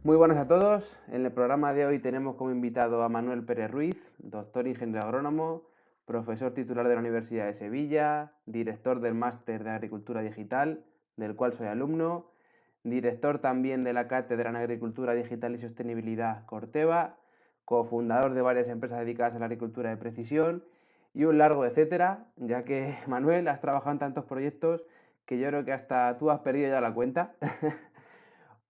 Muy buenas a todos. En el programa de hoy tenemos como invitado a Manuel Pérez Ruiz, doctor ingeniero agrónomo, profesor titular de la Universidad de Sevilla, director del Máster de Agricultura Digital, del cual soy alumno, director también de la Cátedra en Agricultura Digital y Sostenibilidad Corteva, cofundador de varias empresas dedicadas a la agricultura de precisión y un largo etcétera, ya que Manuel has trabajado en tantos proyectos que yo creo que hasta tú has perdido ya la cuenta.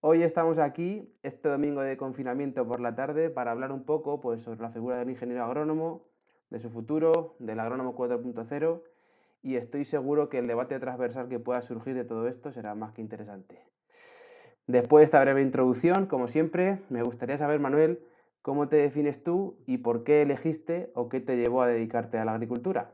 Hoy estamos aquí, este domingo de confinamiento por la tarde, para hablar un poco pues, sobre la figura del ingeniero agrónomo, de su futuro, del agrónomo 4.0, y estoy seguro que el debate transversal que pueda surgir de todo esto será más que interesante. Después de esta breve introducción, como siempre, me gustaría saber, Manuel, cómo te defines tú y por qué elegiste o qué te llevó a dedicarte a la agricultura.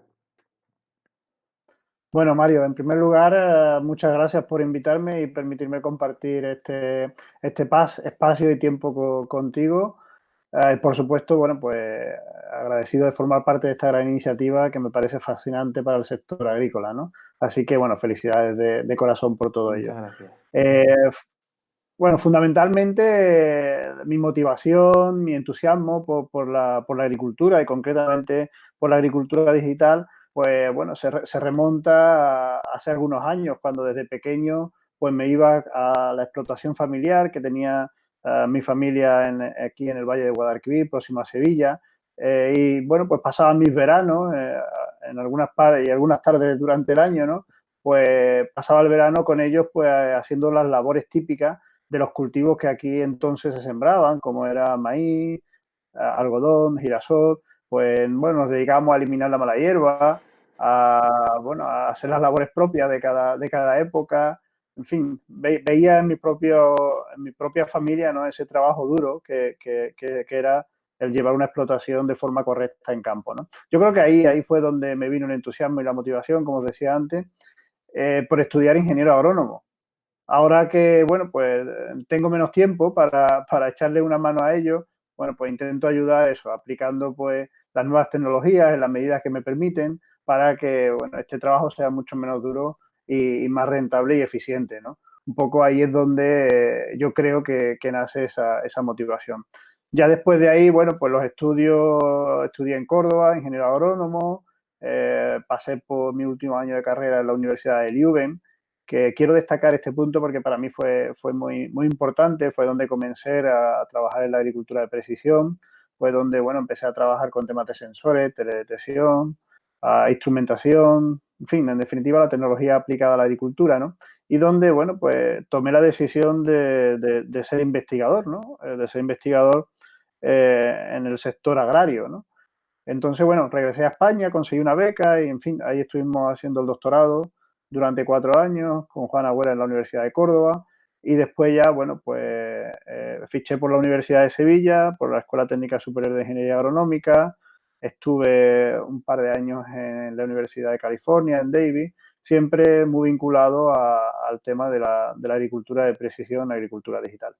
Bueno, Mario, en primer lugar, muchas gracias por invitarme y permitirme compartir este espacio y tiempo contigo. Por supuesto, bueno, pues agradecido de formar parte de esta gran iniciativa que me parece fascinante para el sector agrícola, ¿no? Así que, bueno, felicidades de corazón por todo ello. Muchas gracias. Eh, bueno, fundamentalmente mi motivación, mi entusiasmo por la agricultura y concretamente por la agricultura digital, pues bueno, se remonta a hace algunos años, cuando desde pequeño pues me iba a la explotación familiar que tenía mi familia aquí en el Valle de Guadalquivir, próximo a Sevilla. Y bueno, pues pasaba mis veranos en y algunas tardes durante el año, ¿no? Pues pasaba el verano con ellos pues haciendo las labores típicas de los cultivos que aquí entonces se sembraban, como era maíz, algodón, girasol. Pues bueno, nos dedicábamos a eliminar la mala hierba, bueno, a hacer las labores propias de cada época. En fin, veía en mi propia familia, ¿no?, ese trabajo duro que era el llevar una explotación de forma correcta en campo, ¿no? Yo creo que ahí fue donde me vino el entusiasmo y la motivación, como os decía antes, por estudiar ingeniero agrónomo. Ahora que, bueno, pues tengo menos tiempo para echarle una mano a ello, bueno, pues intento ayudar eso, aplicando pues las nuevas tecnologías en las medidas que me permiten para que, bueno, este trabajo sea mucho menos duro y más rentable y eficiente, ¿no? Un poco ahí es donde yo creo que nace esa motivación. Ya después de ahí, bueno, pues los estudios, estudié en Córdoba, ingeniero agrónomo, pasé por mi último año de carrera en la Universidad de Leuven, que quiero destacar este punto porque para mí fue muy, muy importante, fue donde comencé a trabajar en la agricultura de precisión, fue donde, bueno, empecé a trabajar con temas de sensores, teledetección, instrumentación, en fin, en definitiva la tecnología aplicada a la agricultura, ¿no? Y donde, bueno, pues tomé la decisión de ser investigador, ¿no? De ser investigador en el sector agrario, ¿no? Entonces, bueno, regresé a España, conseguí una beca y, en fin, ahí estuvimos haciendo el doctorado durante 4 años con Juan Agüera en la Universidad de Córdoba y después ya, bueno, pues fiché por la Universidad de Sevilla, por la Escuela Técnica Superior de Ingeniería Agronómica, estuve un par de años en la Universidad de California, en Davis, siempre muy vinculado al tema de la agricultura de precisión, agricultura digital.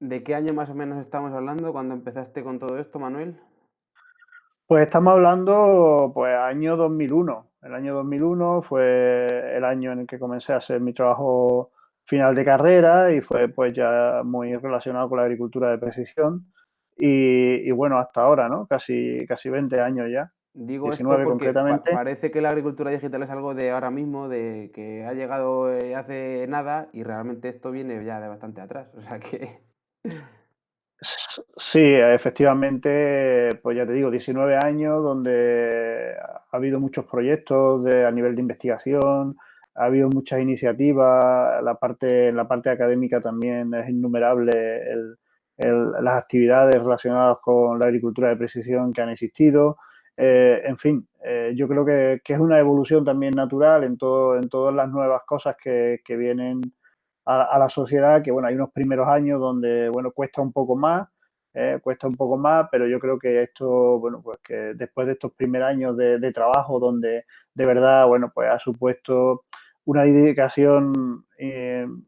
¿De qué año más o menos estamos hablando cuando empezaste con todo esto, Manuel? Pues estamos hablando, pues, año 2001. El año 2001 fue el año en el que comencé a hacer mi trabajo final de carrera y fue, pues, ya muy relacionado con la agricultura de precisión. Y bueno, hasta ahora, ¿no? Casi 20 años ya, Digo esto 19 porque concretamente. parece que la agricultura digital es algo de ahora mismo, de que ha llegado hace nada y realmente esto viene ya de bastante atrás. O sea que Sí, efectivamente, pues ya te digo, 19 años donde ha habido muchos proyectos a nivel de investigación, ha habido muchas iniciativas, la parte académica también es innumerable las actividades relacionadas con la agricultura de precisión que han existido. En fin, yo creo que es una evolución también natural en todas las nuevas cosas que vienen a la sociedad, que bueno, hay unos primeros años donde, bueno, cuesta un poco más, pero yo creo que esto, bueno, pues que después de estos primeros años de trabajo, donde de verdad, bueno, pues ha supuesto una dedicación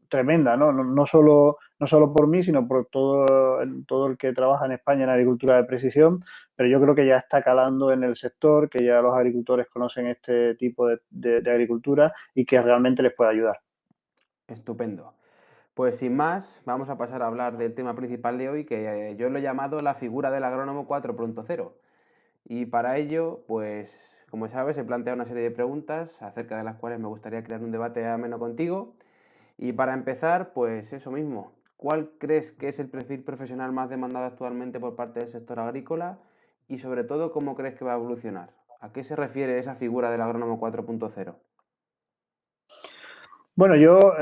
tremenda, ¿no? No solo por mí, sino por todo el que trabaja en España en agricultura de precisión, pero yo creo que ya está calando en el sector, que ya los agricultores conocen este tipo de agricultura y que realmente les puede ayudar. estupendo. Pues sin más, vamos a pasar a hablar del tema principal de hoy, que yo lo he llamado la figura del agrónomo 4.0. Y para ello, pues como sabes, he planteado una serie de preguntas acerca de las cuales me gustaría crear un debate ameno contigo. Y para empezar, pues eso mismo, ¿cuál crees que es el perfil profesional más demandado actualmente por parte del sector agrícola? Y sobre todo, ¿cómo crees que va a evolucionar? ¿A qué se refiere esa figura del agrónomo 4.0? Bueno, yo,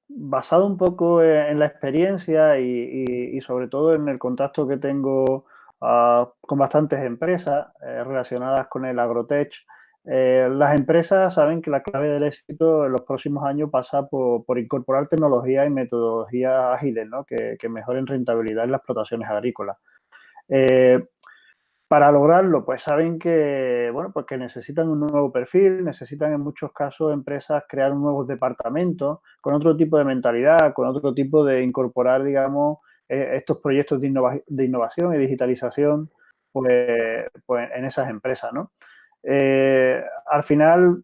basado un poco en la experiencia y sobre todo en el contacto que tengo con bastantes empresas relacionadas con el agrotech, las empresas saben que la clave del éxito en los próximos años pasa por incorporar tecnologías y metodologías ágiles, ¿no? que mejoren rentabilidad en las explotaciones agrícolas. Eh, para lograrlo, pues saben que, bueno, pues que necesitan un nuevo perfil, necesitan en muchos casos empresas crear nuevos departamentos con otro tipo de mentalidad, con otro tipo de incorporar, digamos, estos proyectos de innovación y digitalización pues en esas empresas, ¿no? Al final,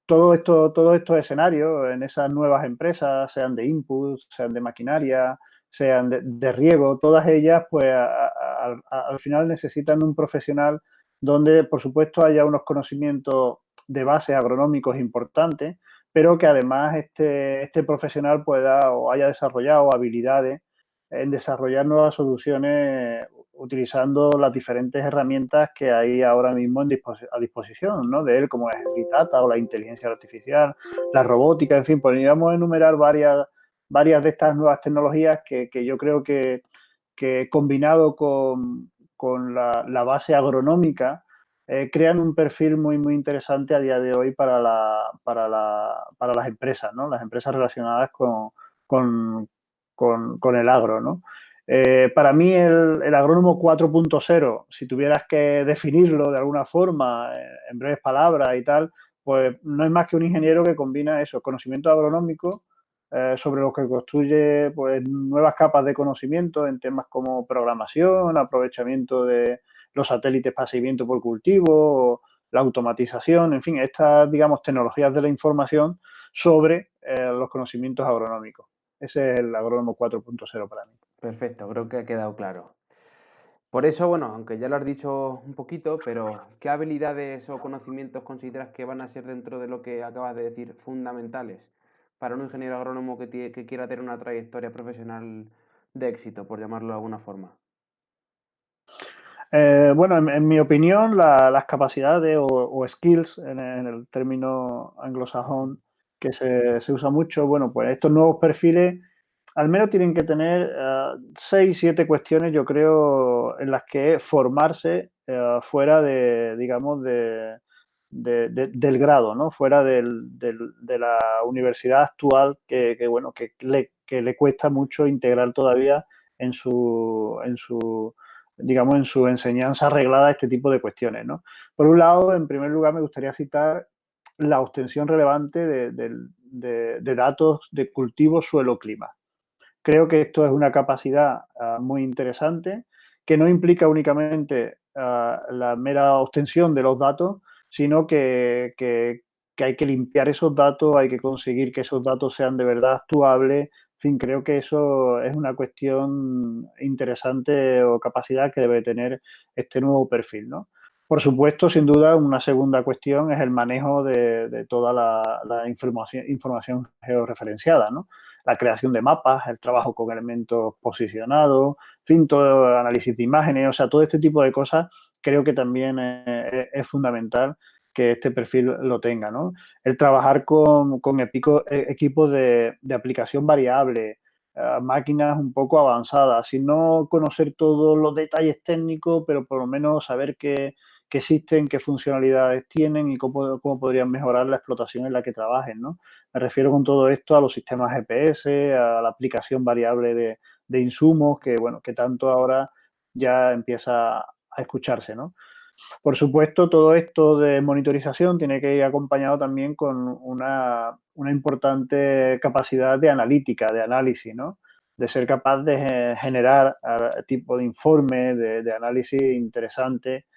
todos estos escenarios en esas nuevas empresas, sean de inputs, sean de maquinaria, sean de riego, todas ellas, pues al final necesitan un profesional donde, por supuesto, haya unos conocimientos de base agronómicos importantes, pero que además este profesional pueda o haya desarrollado habilidades en desarrollar nuevas soluciones utilizando las diferentes herramientas que hay ahora mismo a disposición, ¿no? De él, como es el Big Data o la inteligencia artificial, la robótica, en fin, podríamos enumerar varias de estas nuevas tecnologías que yo creo que combinado con la base agronómica, crean un perfil muy interesante a día de hoy para las empresas, ¿no? Las empresas relacionadas con, con el agro, ¿no? Para mí el agrónomo 4.0, si tuvieras que definirlo de alguna forma, en breves palabras y tal, pues no es más que un ingeniero que combina eso, conocimiento agronómico, sobre lo que construye pues, nuevas capas de conocimiento en temas como programación, aprovechamiento de los satélites para seguimiento por cultivo, la automatización, en fin, estas, digamos, tecnologías de la información sobre los conocimientos agronómicos. Ese es el agrónomo 4.0 para mí. Perfecto, creo que ha quedado claro. Por eso, bueno, aunque ya lo has dicho un poquito, pero ¿qué habilidades o conocimientos consideras que van a ser dentro de lo que acabas de decir fundamentales para un ingeniero agrónomo que quiera tener una trayectoria profesional de éxito, por llamarlo de alguna forma? Bueno, en mi opinión, las capacidades o skills, en el término anglosajón que se usa mucho, bueno, pues estos nuevos perfiles al menos tienen que tener 6, 7 cuestiones, yo creo, en las que formarse fuera de, digamos, del grado, ¿no? Fuera de la universidad actual bueno, que le cuesta mucho integrar todavía en su digamos, en su enseñanza arreglada este tipo de cuestiones, ¿no? Por un lado, en primer lugar, me gustaría citar la obtención relevante de datos de cultivo, suelo, clima. Creo que esto es una capacidad muy interesante que no implica únicamente la mera obtención de los datos, sino que hay que limpiar esos datos, hay que conseguir que esos datos sean de verdad actuables. En fin, creo que eso es una cuestión interesante o capacidad que debe tener este nuevo perfil, ¿no? Por supuesto, sin duda, una segunda cuestión es el manejo de toda la información georreferenciada, ¿no? La creación de mapas, el trabajo con elementos posicionados, en fin, todo el análisis de imágenes, o sea, todo este tipo de cosas creo que también es fundamental que este perfil lo tenga, ¿no? El trabajar con equipos de aplicación variable, máquinas un poco avanzadas, sin no conocer todos los detalles técnicos, pero por lo menos saber que existen, qué funcionalidades tienen y cómo podrían mejorar la explotación en la que trabajen, ¿no? Me refiero con todo esto a los sistemas GPS, a la aplicación variable de insumos, que bueno, que tanto ahora ya empieza a escucharse, ¿no? Por supuesto, todo esto de monitorización tiene que ir acompañado también con una importante capacidad de analítica, de análisis, ¿no? De ser capaz de generar tipo de informe, de análisis interesante,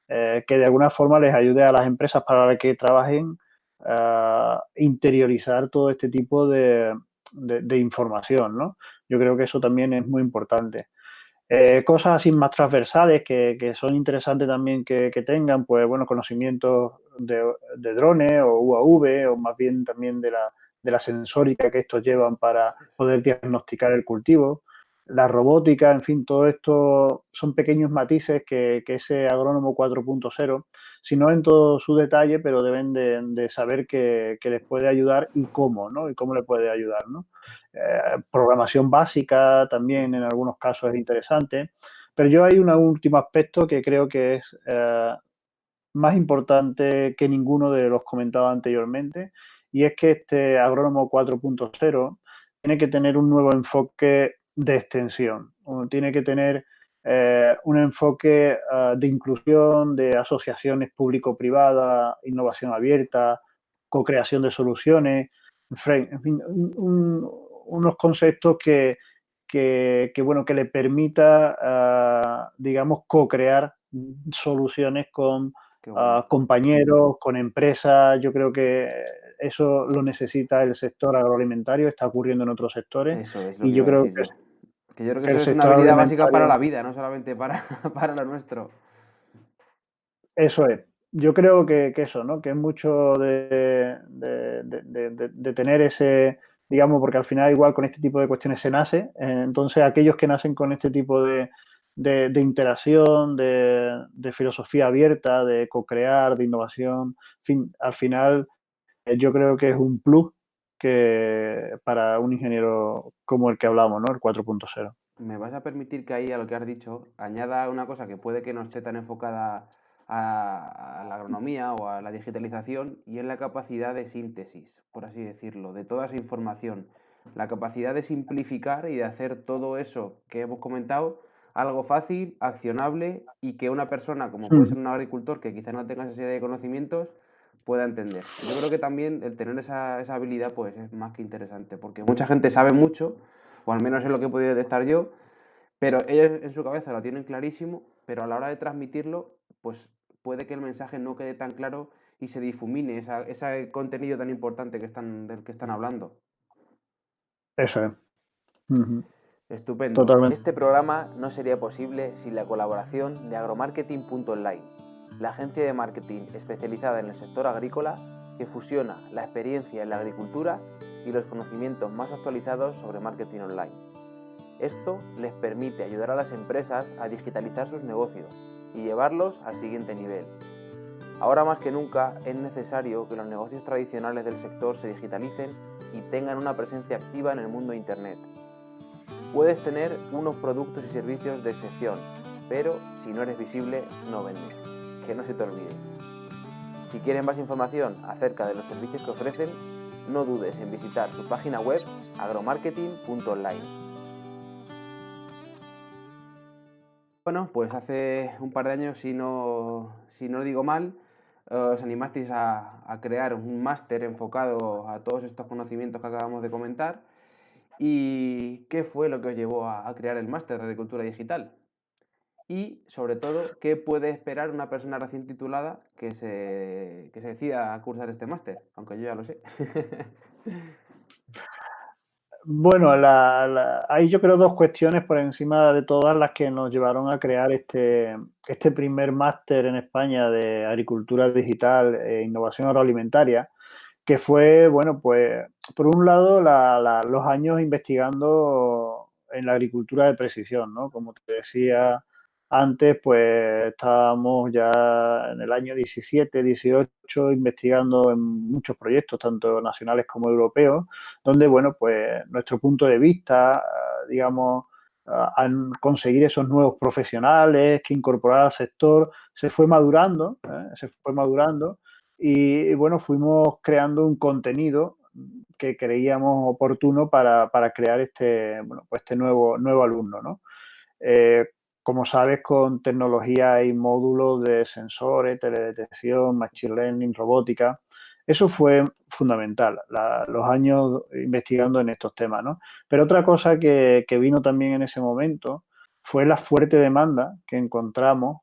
que de alguna forma les ayude a las empresas para las que trabajen a interiorizar todo este tipo de información, ¿no? Yo creo que eso también es muy importante. Cosas así más transversales que son interesantes también que tengan, pues bueno, conocimientos de drones o UAV o más bien también de la sensórica que estos llevan para poder diagnosticar el cultivo, la robótica, en fin, todo esto son pequeños matices que ese agrónomo 4.0, si no en todo su detalle, pero deben de saber que les puede ayudar y cómo, ¿no? Y cómo le puede ayudar, ¿no? Programación básica también en algunos casos es interesante, pero yo hay un último aspecto que creo que es más importante que ninguno de los comentados anteriormente, y es que este agrónomo 4.0 tiene que tener un nuevo enfoque de extensión, tiene que tener un enfoque de inclusión, de asociaciones público-privadas, innovación abierta, co-creación de soluciones, en fin, unos conceptos bueno, que le permita, digamos, co-crear soluciones con Qué bueno. compañeros, con empresas. Yo creo que eso lo necesita el sector agroalimentario, está ocurriendo en otros sectores Eso es lo y que yo iba a creo decir yo. Que yo creo que que eso el es una sector habilidad básica para la agroalimentario, vida, no solamente para, para lo nuestro. eso es. Yo creo que eso, ¿no? Que es mucho de tener ese, digamos, porque al final igual con este tipo de cuestiones se nace, entonces aquellos que nacen con este tipo de interacción, de filosofía abierta, de co-crear, de innovación, en fin, al final yo creo que es un plus que para un ingeniero como el que hablamos, ¿no? El 4.0. ¿Me vas a permitir que ahí a lo que has dicho añada una cosa que puede que no esté tan enfocada a la agronomía o a la digitalización y es la capacidad de síntesis, por así decirlo, de toda esa información? La capacidad de simplificar y de hacer todo eso que hemos comentado algo fácil, accionable y que una persona, como puede ser un agricultor que quizá no tenga esa serie de conocimientos, pueda entender. Yo creo que también el tener esa habilidad pues es más que interesante, porque mucha gente sabe mucho, o al menos es lo que he podido detectar yo, pero ellos en su cabeza lo tienen clarísimo, pero a la hora de transmitirlo, pues puede que el mensaje no quede tan claro y se difumine ese contenido tan importante del que están hablando. Eso es. Ujú. Estupendo. Totalmente. Este programa no sería posible sin la colaboración de agromarketing.online, la agencia de marketing especializada en el sector agrícola que fusiona la experiencia en la agricultura y los conocimientos más actualizados sobre marketing online. Esto les permite ayudar a las empresas a digitalizar sus negocios y llevarlos al siguiente nivel. Ahora más que nunca es necesario que los negocios tradicionales del sector se digitalicen y tengan una presencia activa en el mundo de Internet. Puedes tener unos productos y servicios de excepción, pero si no eres visible, no vendes. Que no se te olvide. Si quieren más información acerca de los servicios que ofrecen, no dudes en visitar su página web agromarketing.online. Bueno, pues hace un par de años, si no digo mal, os animasteis a crear un máster enfocado a todos estos conocimientos que acabamos de comentar. ¿Y qué fue lo que os llevó a crear el máster de agricultura digital? Y, sobre todo, ¿qué puede esperar una persona recién titulada que se decida a cursar este máster? Aunque yo ya lo sé. Bueno, hay yo creo dos cuestiones por encima de todas las que nos llevaron a crear este primer máster en España de agricultura digital e innovación agroalimentaria, que fue, bueno, pues por un lado los años investigando en la agricultura de precisión, ¿no? Como te decía antes, pues estábamos ya en el año 17, 18 investigando en muchos proyectos, tanto nacionales como europeos, donde, bueno, pues nuestro punto de vista, digamos, al conseguir esos nuevos profesionales que incorporar al sector, se fue madurando, se fue madurando y, bueno, fuimos creando un contenido que creíamos oportuno para crear bueno, pues este nuevo alumno, ¿no? Eh, como sabes, con tecnología y módulos de sensores, teledetección, machine learning, robótica. Eso fue fundamental, los años investigando en estos temas, ¿no? Pero otra cosa que vino también en ese momento fue la fuerte demanda que encontramos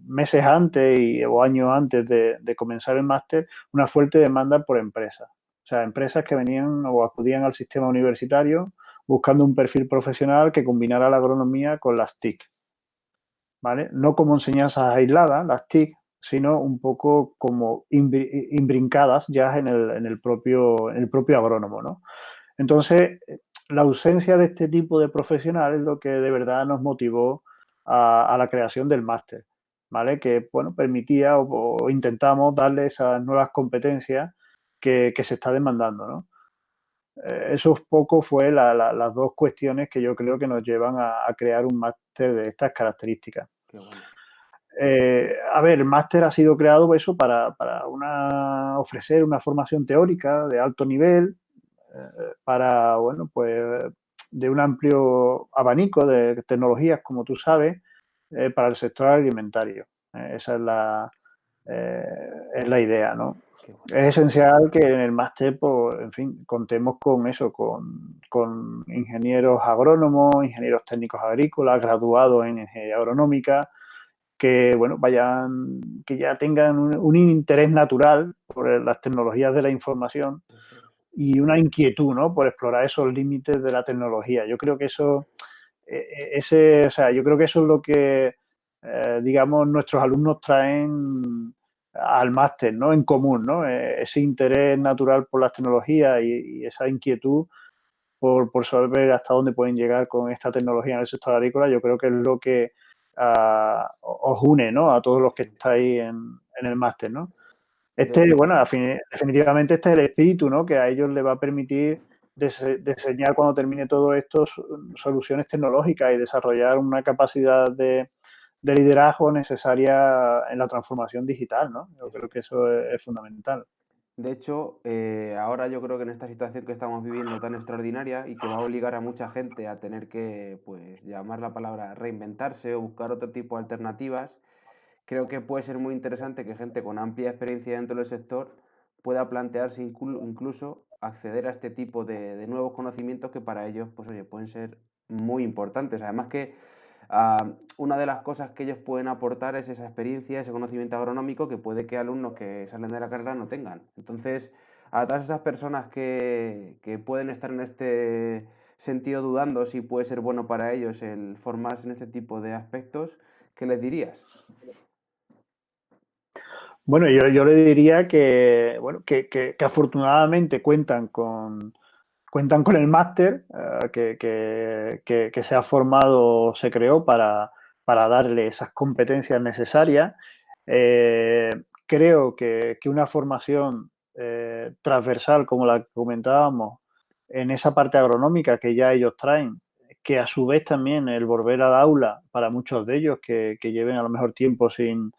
meses antes o años antes de comenzar el máster, una fuerte demanda por empresas. O sea, empresas que venían o acudían al sistema universitario buscando un perfil profesional que combinara la agronomía con las TIC, ¿vale? No como enseñanzas aisladas, las TIC, sino un poco como imbrincadas ya en el propio agrónomo, ¿no? Entonces, la ausencia de este tipo de profesional es lo que de verdad nos motivó a la creación del máster, ¿vale? Que, bueno, permitía o intentamos darle esas nuevas competencias que se está demandando, ¿no? Eso poco fue las dos cuestiones que yo creo que nos llevan a crear un máster de estas características. Qué bueno. A ver, el máster ha sido creado eso para ofrecer una formación teórica de alto nivel, para, bueno, pues de un amplio abanico de tecnologías, como tú sabes, para el sector alimentario. Esa es la idea, ¿no? Qué bueno. Es esencial que en el máster, pues, en fin, contemos con eso, con ingenieros agrónomos, ingenieros técnicos agrícolas, graduados en ingeniería agronómica, que, bueno, que ya tengan un interés natural por las tecnologías de la información Eso es. y una inquietud, ¿no? Por explorar esos límites de la tecnología. Yo creo que eso, o sea, yo creo que eso es lo que, digamos, nuestros alumnos traen al máster, ¿no? En común, ¿no? Ese interés natural por las tecnologías y esa inquietud por saber hasta dónde pueden llegar con esta tecnología en el sector agrícola, yo creo que es lo que os une, ¿no? A todos los que Sí. estáis en el máster, ¿no? De, Bueno, definitivamente este es el espíritu, ¿no? Que a ellos les va a permitir diseñar cuando termine todo esto soluciones tecnológicas y desarrollar una capacidad de liderazgo necesaria en la transformación digital, ¿no? Yo eso creo es. que eso es fundamental. De hecho, ahora yo creo que en esta situación que estamos viviendo tan extraordinaria y que va a obligar a mucha gente a tener que, pues, llamar la palabra reinventarse o buscar otro tipo de alternativas, creo que puede ser muy interesante que gente con amplia experiencia dentro del sector pueda plantearse incluso acceder a este tipo de nuevos conocimientos que para ellos, pues oye, pueden ser muy importantes. Además que una de las cosas que ellos pueden aportar es esa experiencia, ese conocimiento agronómico que puede que alumnos que salen de la carrera no tengan. Entonces, a todas esas personas que pueden estar en este sentido dudando si puede ser bueno para ellos el formarse en este tipo de aspectos, ¿qué les dirías? Bueno, yo le diría que, bueno, que afortunadamente cuentan con el máster que se ha formado, se creó para darle esas competencias necesarias. Eh, Creo que una formación transversal, como la que comentábamos, en esa parte agronómica que ya ellos traen, que a su vez también el volver al aula para muchos de ellos que lleven a lo mejor tiempo sin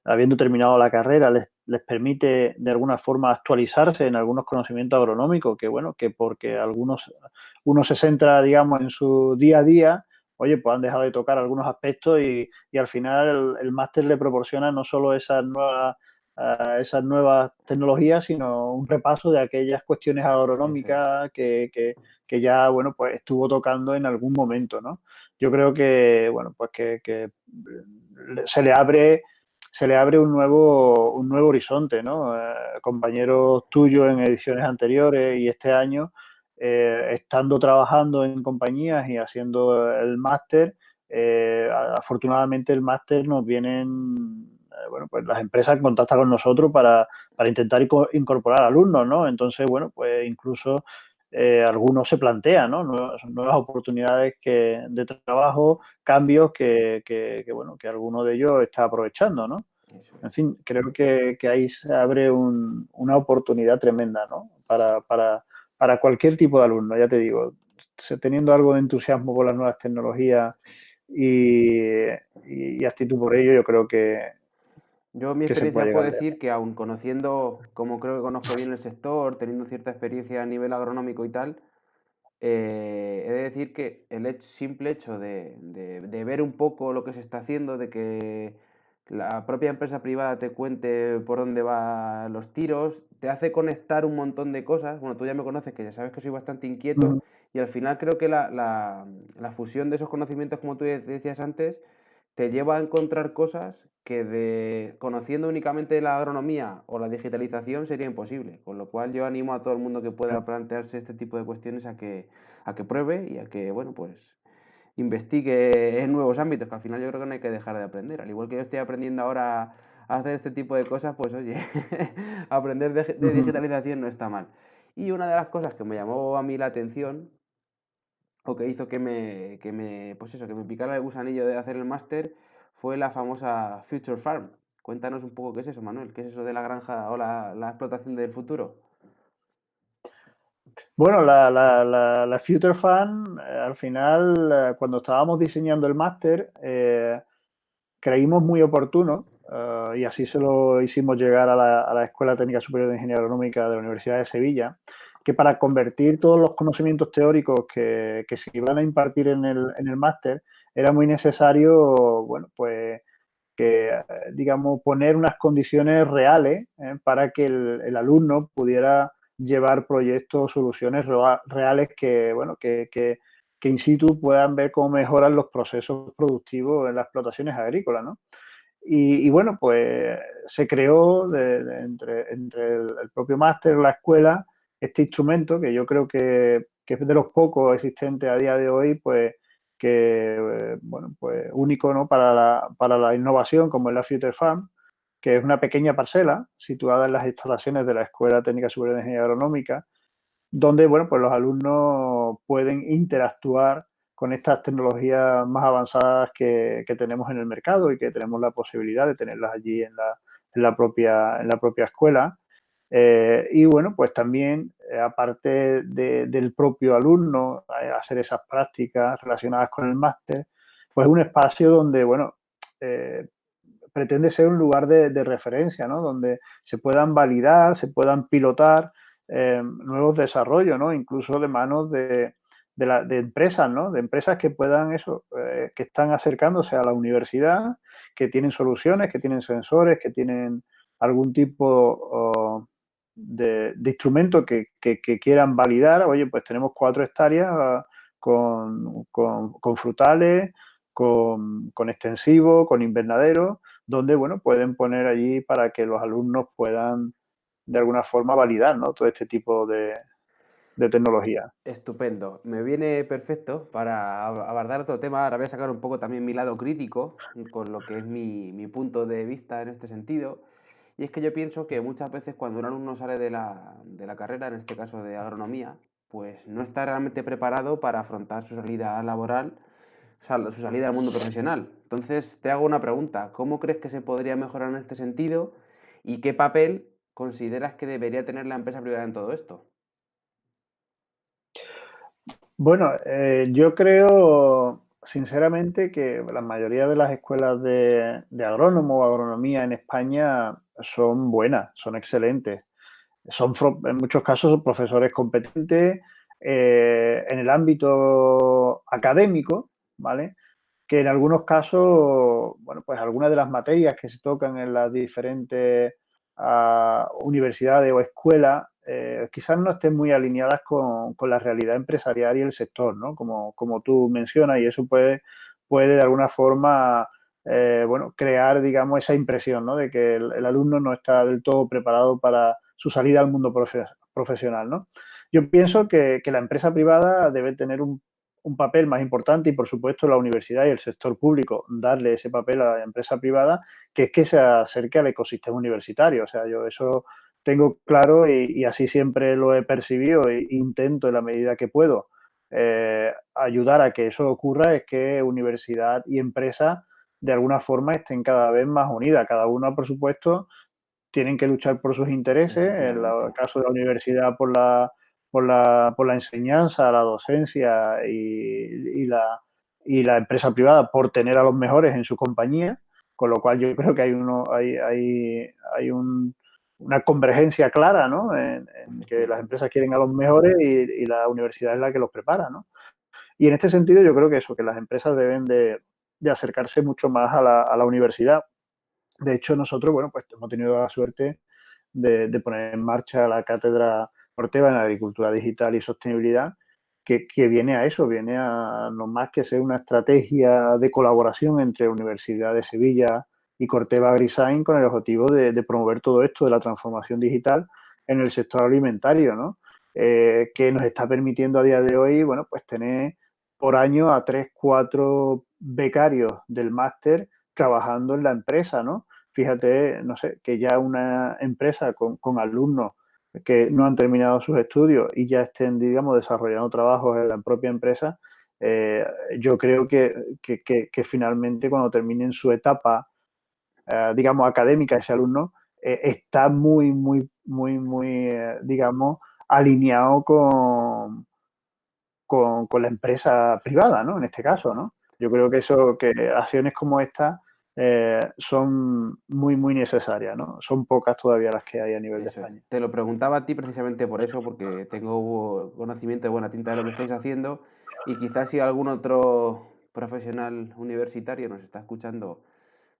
habiendo terminado la carrera, les permite de alguna forma actualizarse en algunos conocimientos agronómicos, que bueno, que porque uno se centra, digamos, en su día a día, oye, pues han dejado de tocar algunos aspectos y al final el máster le proporciona no solo esas nuevas tecnologías, sino un repaso de aquellas cuestiones Eso es. agronómicas que ya, bueno, pues estuvo tocando en algún momento, ¿no? Yo creo que, bueno, pues que se le abre un nuevo horizonte, ¿no? Compañeros tuyos en ediciones anteriores y este año, estando trabajando en compañías y haciendo el máster, afortunadamente el máster nos vienen, bueno, pues las empresas contactan con nosotros para intentar incorporar alumnos, ¿no? Entonces, bueno, pues incluso algunos se plantean, ¿no? Nuevas oportunidades de trabajo, cambios que, bueno, que alguno de ellos está aprovechando, ¿no? Eso En es. fin, creo que ahí se abre una oportunidad tremenda, ¿no? Para cualquier tipo de alumno, ya te digo, teniendo algo de entusiasmo por las nuevas tecnologías y actitud por ello, yo creo Yo, en mi que se puede experiencia, puedo llegar lejos. decir que aun conociendo, como creo que conozco bien el sector, teniendo cierta experiencia a nivel agronómico y tal, he de decir que el simple hecho de ver un poco lo que se está haciendo, de que la propia empresa privada te cuente por dónde van los tiros, te hace conectar un montón de cosas. Bueno, tú ya me conoces, que ya sabes que soy bastante inquieto, Ujú. y al final creo que la fusión de esos conocimientos, como tú decías antes, te lleva a encontrar cosas que conociendo únicamente la agronomía o la digitalización sería imposible. Con lo cual yo animo a todo el mundo que pueda plantearse este tipo de cuestiones a que pruebe y a que, bueno, pues investigue en nuevos ámbitos, que al final yo creo que no hay que dejar de aprender. Al igual que yo estoy aprendiendo ahora a hacer este tipo de cosas, pues oye, aprender de Ujú. digitalización no está mal. Y una de las cosas que me llamó a mí la atención o que hizo pues eso, que me picara el gusanillo de hacer el máster fue la famosa Future Farm. Cuéntanos un poco qué es eso, Manuel, qué es eso de la granja o la explotación del futuro. Bueno, la Future Fan, al final, cuando estábamos diseñando el máster, creímos muy oportuno, y así se lo hicimos llegar a la Escuela Técnica Superior de Ingeniería Agronómica de la Universidad de Sevilla, que para convertir todos los conocimientos teóricos que se iban a impartir en el máster, era muy necesario, bueno, pues que, digamos, poner unas condiciones reales, para que el alumno pudiera llevar proyectos o soluciones reales que, bueno, que in situ puedan ver cómo mejoran los procesos productivos en las explotaciones agrícolas, ¿no? Y bueno, pues se creó entre el propio máster, la escuela, este instrumento que yo creo que es de los pocos existentes a día de hoy, pues que, bueno, pues único, ¿no? Para la innovación, como es la Future Farm, que es una pequeña parcela situada en las instalaciones de la Escuela Técnica Superior de Ingeniería Agronómica, donde, bueno, pues los alumnos pueden interactuar con estas tecnologías más avanzadas que tenemos en el mercado y que tenemos la posibilidad de tenerlas allí en la propia escuela. Y bueno, pues también, aparte del propio alumno, hacer esas prácticas relacionadas con el máster, pues un espacio donde, bueno, eh, pretende ser un lugar de referencia, ¿no? Donde se puedan validar, se puedan pilotar nuevos desarrollos, ¿no? Incluso de manos de empresas, ¿no? De empresas que puedan eso, que están acercándose a la universidad, que tienen soluciones, que tienen sensores, que tienen algún tipo de instrumento que quieran validar. Oye, pues tenemos 4 hectáreas con frutales, con extensivo, con invernadero, donde, bueno, pueden poner allí para que los alumnos puedan de alguna forma validar, ¿no? Todo este tipo de tecnología. Estupendo, me viene perfecto para abordar otro tema. Ahora voy a sacar un poco también mi lado crítico con lo que es mi punto de vista en este sentido. Y es que yo pienso que muchas veces cuando un alumno sale de la carrera, en este caso de agronomía, pues no está realmente preparado para afrontar su salida laboral, o sea, su salida al mundo profesional. Entonces, te hago una pregunta, ¿cómo crees que se podría mejorar en este sentido? ¿Y qué papel consideras que debería tener la empresa privada en todo esto? Bueno, yo creo sinceramente que la mayoría de las escuelas de agrónomo o agronomía en España son buenas, son excelentes. En muchos casos son profesores competentes en el ámbito académico, ¿vale? Que en algunos casos, bueno, pues algunas de las materias que se tocan en las diferentes universidades o escuelas, quizás no estén muy alineadas con la realidad empresarial y el sector, ¿no? Como tú mencionas, y eso puede de alguna forma, bueno, crear, digamos, esa impresión, ¿no? De que el alumno no está del todo preparado para su salida al mundo profesional, ¿no? Yo pienso que la empresa privada debe tener un papel más importante y, por supuesto, la universidad y el sector público darle ese papel a la empresa privada, que es que se acerque al ecosistema universitario. O sea, yo eso tengo claro y así siempre lo he percibido e intento en la medida que puedo ayudar a que eso ocurra, es que universidad y empresa de alguna forma estén cada vez más unidas. Cada una, por supuesto, tienen que luchar por sus intereses, en el Efectivamente. caso de la universidad por la enseñanza, la docencia y la empresa privada por tener a los mejores en su compañía, con lo cual yo creo que hay una convergencia clara, ¿no? En que las empresas quieren a los mejores y la universidad es la que los prepara, ¿no? Y en este sentido yo creo que eso, que las empresas deben de acercarse mucho más a la universidad. De hecho, nosotros, bueno, pues hemos tenido la suerte de poner en marcha la cátedra Orteva en Agricultura Digital y Sostenibilidad, que viene a eso, viene a no más que ser una estrategia de colaboración entre Universidad de Sevilla y Corteva Agrisign con el objetivo de promover todo esto de la transformación digital en el sector alimentario, ¿no? Que nos está permitiendo a día de hoy, bueno, pues tener por año a 3, 4 becarios del máster trabajando en la empresa, ¿no? Fíjate, no sé, que ya una empresa con alumnos que no han terminado sus estudios y ya estén, digamos, desarrollando trabajos en la propia empresa, eh, yo creo que finalmente cuando terminen su etapa, digamos, académica, ese alumno está muy, digamos, alineado con la empresa privada, ¿no? En este caso, ¿no? Yo creo que eso, que acciones como esta son muy necesarias, ¿no? Son pocas todavía las que hay a nivel de Eso es. España. Te lo preguntaba a ti precisamente por eso, porque tengo conocimiento de buena tinta de lo que estáis haciendo y quizás si algún otro profesional universitario nos está escuchando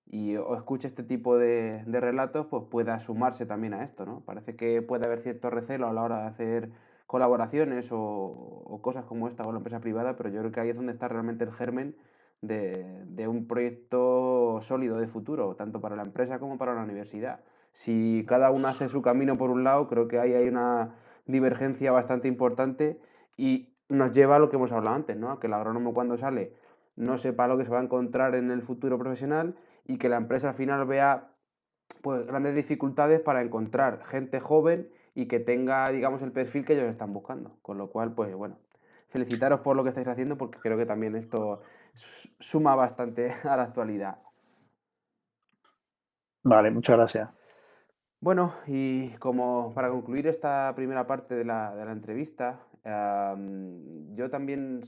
y o escuche este tipo de relatos, pues pueda sumarse también a esto, ¿no? Parece que puede haber cierto recelo a la hora de hacer colaboraciones o cosas como esta con la empresa privada, pero yo creo que ahí es donde está realmente el germen de un proyecto sólido de futuro, tanto para la empresa como para la universidad. Si cada uno hace su camino por un lado, creo que ahí hay una divergencia bastante importante y nos lleva a lo que hemos hablado antes, ¿no? A que el agrónomo cuando sale no sepa lo que se va a encontrar en el futuro profesional y que la empresa al final vea pues grandes dificultades para encontrar gente joven y que tenga, digamos, el perfil que ellos están buscando. Con lo cual, pues bueno, felicitaros por lo que estáis haciendo porque creo que también esto suma bastante a la actualidad. Vale, muchas gracias. Bueno, y como para concluir esta primera parte de la entrevista, yo también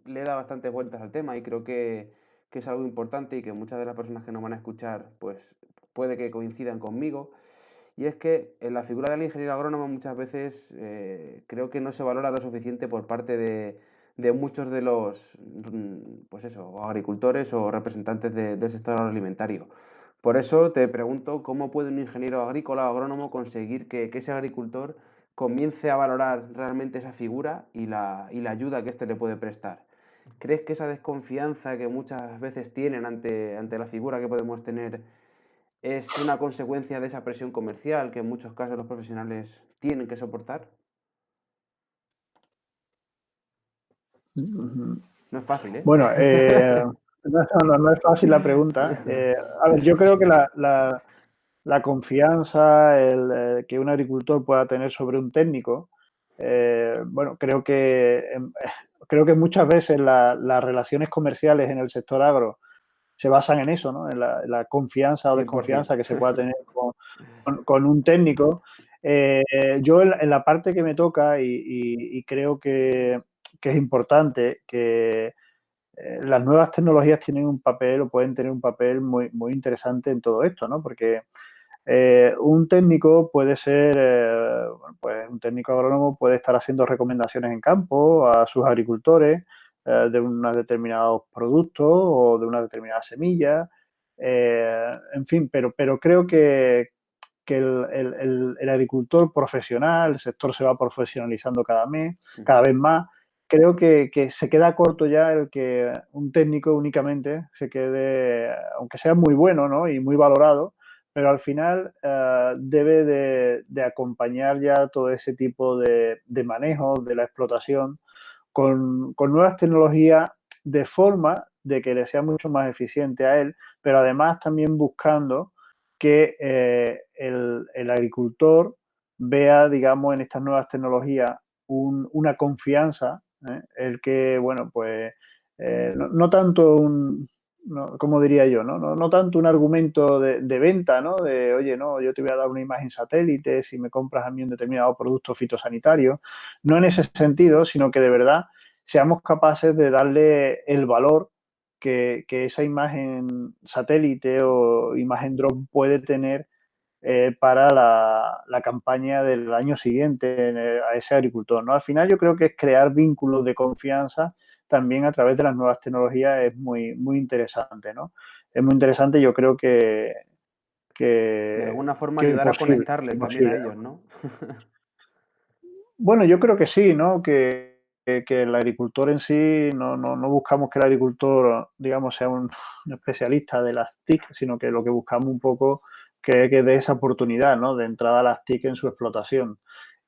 le he dado bastantes vueltas al tema y creo que es algo importante y que muchas de las personas que nos van a escuchar, pues puede que coincidan conmigo. Y es que en la figura del ingeniero agrónomo muchas veces creo que no se valora lo suficiente por parte de muchos de los, pues eso, o agricultores o representantes del sector agroalimentario. Por eso te pregunto, ¿cómo puede un ingeniero agrícola o agrónomo conseguir que ese agricultor comience a valorar realmente esa figura y la ayuda que éste le puede prestar? ¿Crees que esa desconfianza que muchas veces tienen ante la figura que podemos tener es una consecuencia de esa presión comercial que en muchos casos los profesionales tienen que soportar? No es fácil, ¿eh? Bueno, no es fácil la pregunta. A ver, yo creo que la confianza que un agricultor pueda tener sobre un técnico, bueno, creo que muchas veces las relaciones comerciales en el sector agro se basan en eso, ¿no? En la confianza o desconfianza que se 100%. pueda tener con un técnico. Yo en la parte que me toca y creo que es importante que las nuevas tecnologías tienen un papel o pueden tener un papel muy interesante en todo esto, ¿no? Porque un técnico puede ser, bueno, pues un técnico agrónomo puede estar haciendo recomendaciones en campo a sus agricultores de unos determinados productos o de una determinada semilla, en fin, pero creo que el agricultor profesional, el sector se va profesionalizando cada vez más. Creo que se queda corto ya el que un técnico únicamente se quede, aunque sea muy bueno, ¿no? Y muy valorado, pero al final debe de acompañar ya todo ese tipo de manejo de la explotación con nuevas tecnologías de forma de que le sea mucho más eficiente a él, pero además también buscando que el agricultor vea, digamos, en estas nuevas tecnologías una confianza, ¿eh? El que, bueno, pues no tanto no, ¿cómo diría yo? No tanto un argumento de venta, ¿no? De, oye, no, yo te voy a dar una imagen satélite si me compras a mí un determinado producto fitosanitario. No en ese sentido, sino que de verdad seamos capaces de darle el valor que esa imagen satélite o imagen drone puede tener para la campaña del año siguiente a ese agricultor, ¿no? Al final yo creo que es crear vínculos de confianza también a través de las nuevas tecnologías es muy interesante, ¿no? Es muy interesante, yo creo De alguna forma que ayudar a es conectarles también a posible, ellos, ¿no? ¿no? Bueno, yo creo que sí, ¿no? Que que el agricultor en sí, no buscamos que el agricultor, digamos, sea un especialista de las TIC, sino que lo que buscamos un poco que dé esa oportunidad, ¿no?, de entrada a las TIC en su explotación.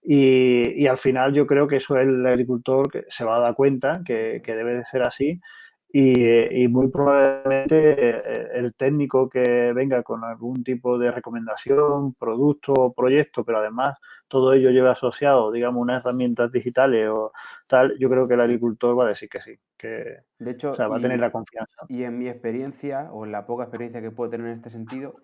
Y al final yo creo que eso el agricultor que se va a dar cuenta que debe de ser así y muy probablemente el técnico que venga con algún tipo de recomendación, producto o proyecto, pero además todo ello lleva asociado, digamos, unas herramientas digitales o tal, yo creo que el agricultor va a decir que sí, que, De o hecho, sea, va a tener la confianza. y en mi experiencia, o en la poca experiencia que puedo tener en este sentido,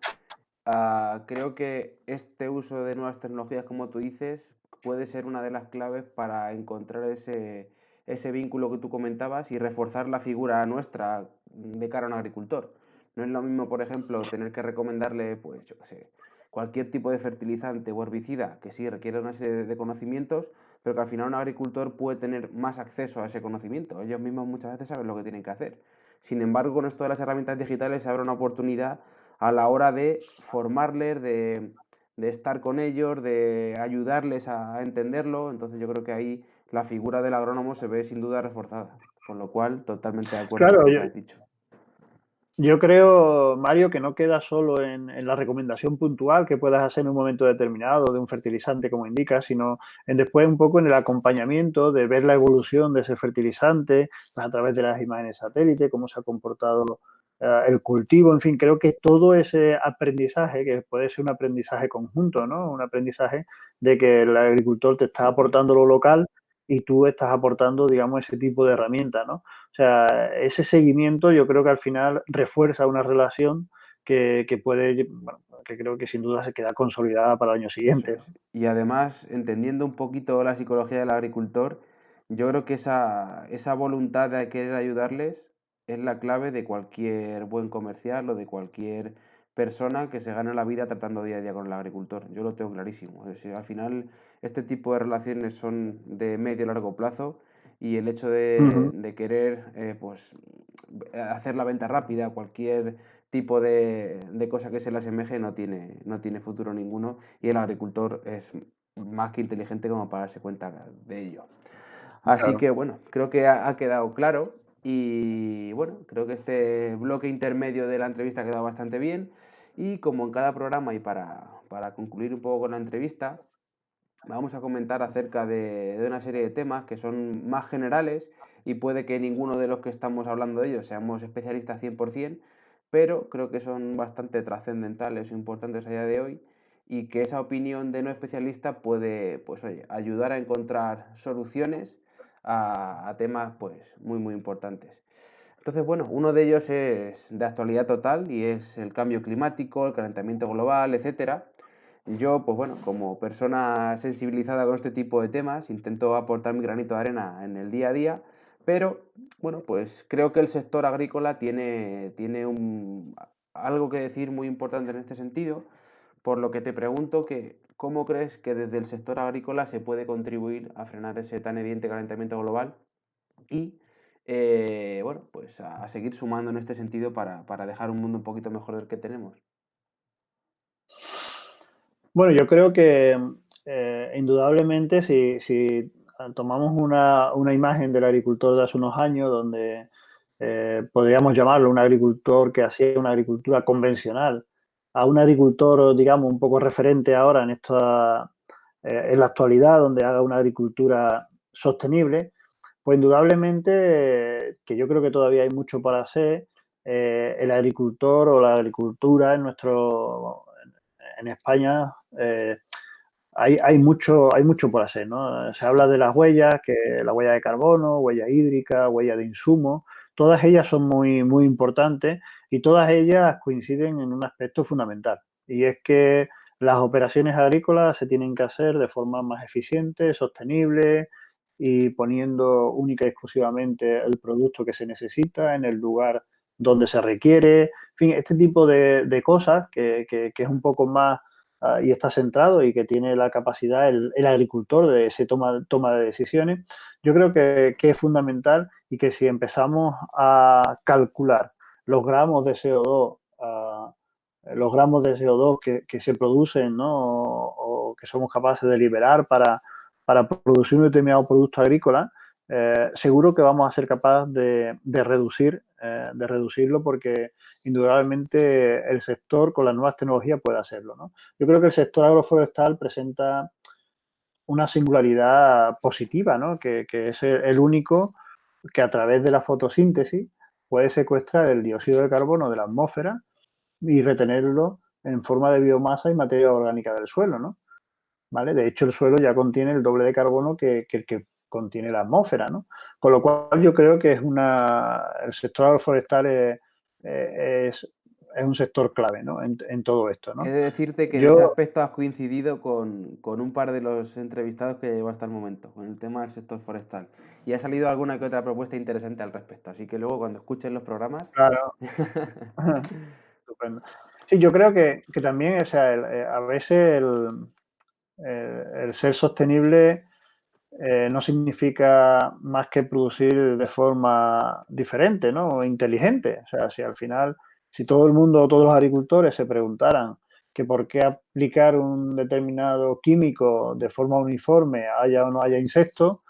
creo que este uso de nuevas tecnologías, como tú dices, puede ser una de las claves para encontrar ese vínculo que tú comentabas y reforzar la figura nuestra de cara a un agricultor. No es lo mismo, por ejemplo, tener que recomendarle, pues, yo qué sé, cualquier tipo de fertilizante o herbicida que sí requiere una serie de conocimientos, pero que al final un agricultor puede tener más acceso a ese conocimiento. Ellos mismos muchas veces saben lo que tienen que hacer. Sin embargo, con esto de las herramientas digitales se abre una oportunidad a la hora de formarles, de estar con ellos, de ayudarles a entenderlo. Entonces yo creo que ahí la figura del agrónomo se ve sin duda reforzada. Con lo cual, totalmente de acuerdo con Claro, lo que has dicho. yo creo, Mario, que no queda solo en la recomendación puntual que puedas hacer en un momento determinado de un fertilizante, como indicas, sino en después un poco en el acompañamiento de ver la evolución de ese fertilizante pues, a través de las imágenes satélite, cómo se ha comportado el cultivo, en fin, creo que todo ese aprendizaje, que puede ser un aprendizaje conjunto, ¿no? Un aprendizaje de que el agricultor te está aportando lo local y tú estás aportando, digamos, ese tipo de herramientas, ¿no? O sea, ese seguimiento yo creo que al final refuerza una relación que puede, bueno, que creo que sin duda se queda consolidada para el año Eso siguiente, es. ¿no? Y además, entendiendo un poquito la psicología del agricultor, yo creo que esa voluntad de querer ayudarles es la clave de cualquier buen comercial o de cualquier persona que se gane la vida tratando día a día con el agricultor. Yo lo tengo clarísimo. Es decir, al final, este tipo de relaciones son de medio y largo plazo y el hecho Ujú. de querer pues, hacer la venta rápida, cualquier tipo de cosa que se le asemeje, no tiene futuro ninguno y el agricultor es más que inteligente como para darse cuenta de ello. Así Claro. que bueno, creo que ha quedado claro y bueno, creo que este bloque intermedio de la entrevista ha quedado bastante bien y como en cada programa y para concluir un poco con la entrevista, vamos a comentar acerca de una serie de temas que son más generales y puede que ninguno de los que estamos hablando de ellos seamos especialistas 100%, pero creo que son bastante trascendentales o importantes a día de hoy y que esa opinión de no especialista puede, pues oye, ayudar a encontrar soluciones a temas pues muy importantes. Entonces, bueno, uno de ellos es de actualidad total y es el cambio climático, el calentamiento global, etcétera. Yo, pues bueno, como persona sensibilizada con este tipo de temas, intento aportar mi granito de arena en el día a día, pero bueno, pues creo que el sector agrícola tiene algo que decir muy importante en este sentido, por lo que te pregunto que ¿cómo crees que desde el sector agrícola se puede contribuir a frenar ese tan evidente calentamiento global y bueno, pues a seguir sumando en este sentido para dejar un mundo un poquito mejor del que tenemos? Bueno, yo creo que indudablemente si tomamos una imagen del agricultor de hace unos años, donde podríamos llamarlo un agricultor que hacía una agricultura convencional, a un agricultor, digamos, un poco referente ahora en la actualidad, donde haga una agricultura sostenible, pues indudablemente que yo creo que todavía hay mucho para hacer. El agricultor o la agricultura en España hay mucho por hacer, ¿no? Se habla de las huellas, que la huella de carbono, huella hídrica, huella de insumos, todas ellas son muy importantes y todas ellas coinciden en un aspecto fundamental, y es que las operaciones agrícolas se tienen que hacer de forma más eficiente, sostenible y poniendo única y exclusivamente el producto que se necesita en el lugar donde se requiere. En fin, este tipo de cosas que es un poco más y está centrado y que tiene la capacidad el agricultor de ese toma de decisiones, yo creo que es fundamental y que si empezamos a calcular los gramos de CO2, los gramos de CO2 que se producen, ¿no? O que somos capaces de liberar para producir un determinado producto agrícola, seguro que vamos a ser capaces de reducirlo porque indudablemente el sector con las nuevas tecnologías puede hacerlo, ¿no? Yo creo que el sector agroforestal presenta una singularidad positiva, ¿no? Que es el único que a través de la fotosíntesis puede secuestrar el dióxido de carbono de la atmósfera y retenerlo en forma de biomasa y materia orgánica del suelo, ¿no? ¿Vale? De hecho, el suelo ya contiene el doble de carbono que el que contiene la atmósfera, ¿no? Con lo cual yo creo que el sector agroforestal es un sector clave, ¿no? En todo esto, He ¿no? de decirte que en ese Yo, aspecto has coincidido con un par de los entrevistados que llevo hasta el momento, con el tema del sector forestal. Y ha salido alguna que otra propuesta interesante al respecto. Así que luego cuando escuches los programas... claro, estupendo. Sí, yo creo que también, o sea, a veces el ser sostenible no significa más que producir de forma diferente, ¿no? O inteligente. O sea, si al final, si todo el mundo, todos los agricultores se preguntaran que por qué aplicar un determinado químico de forma uniforme, haya o no haya insectos,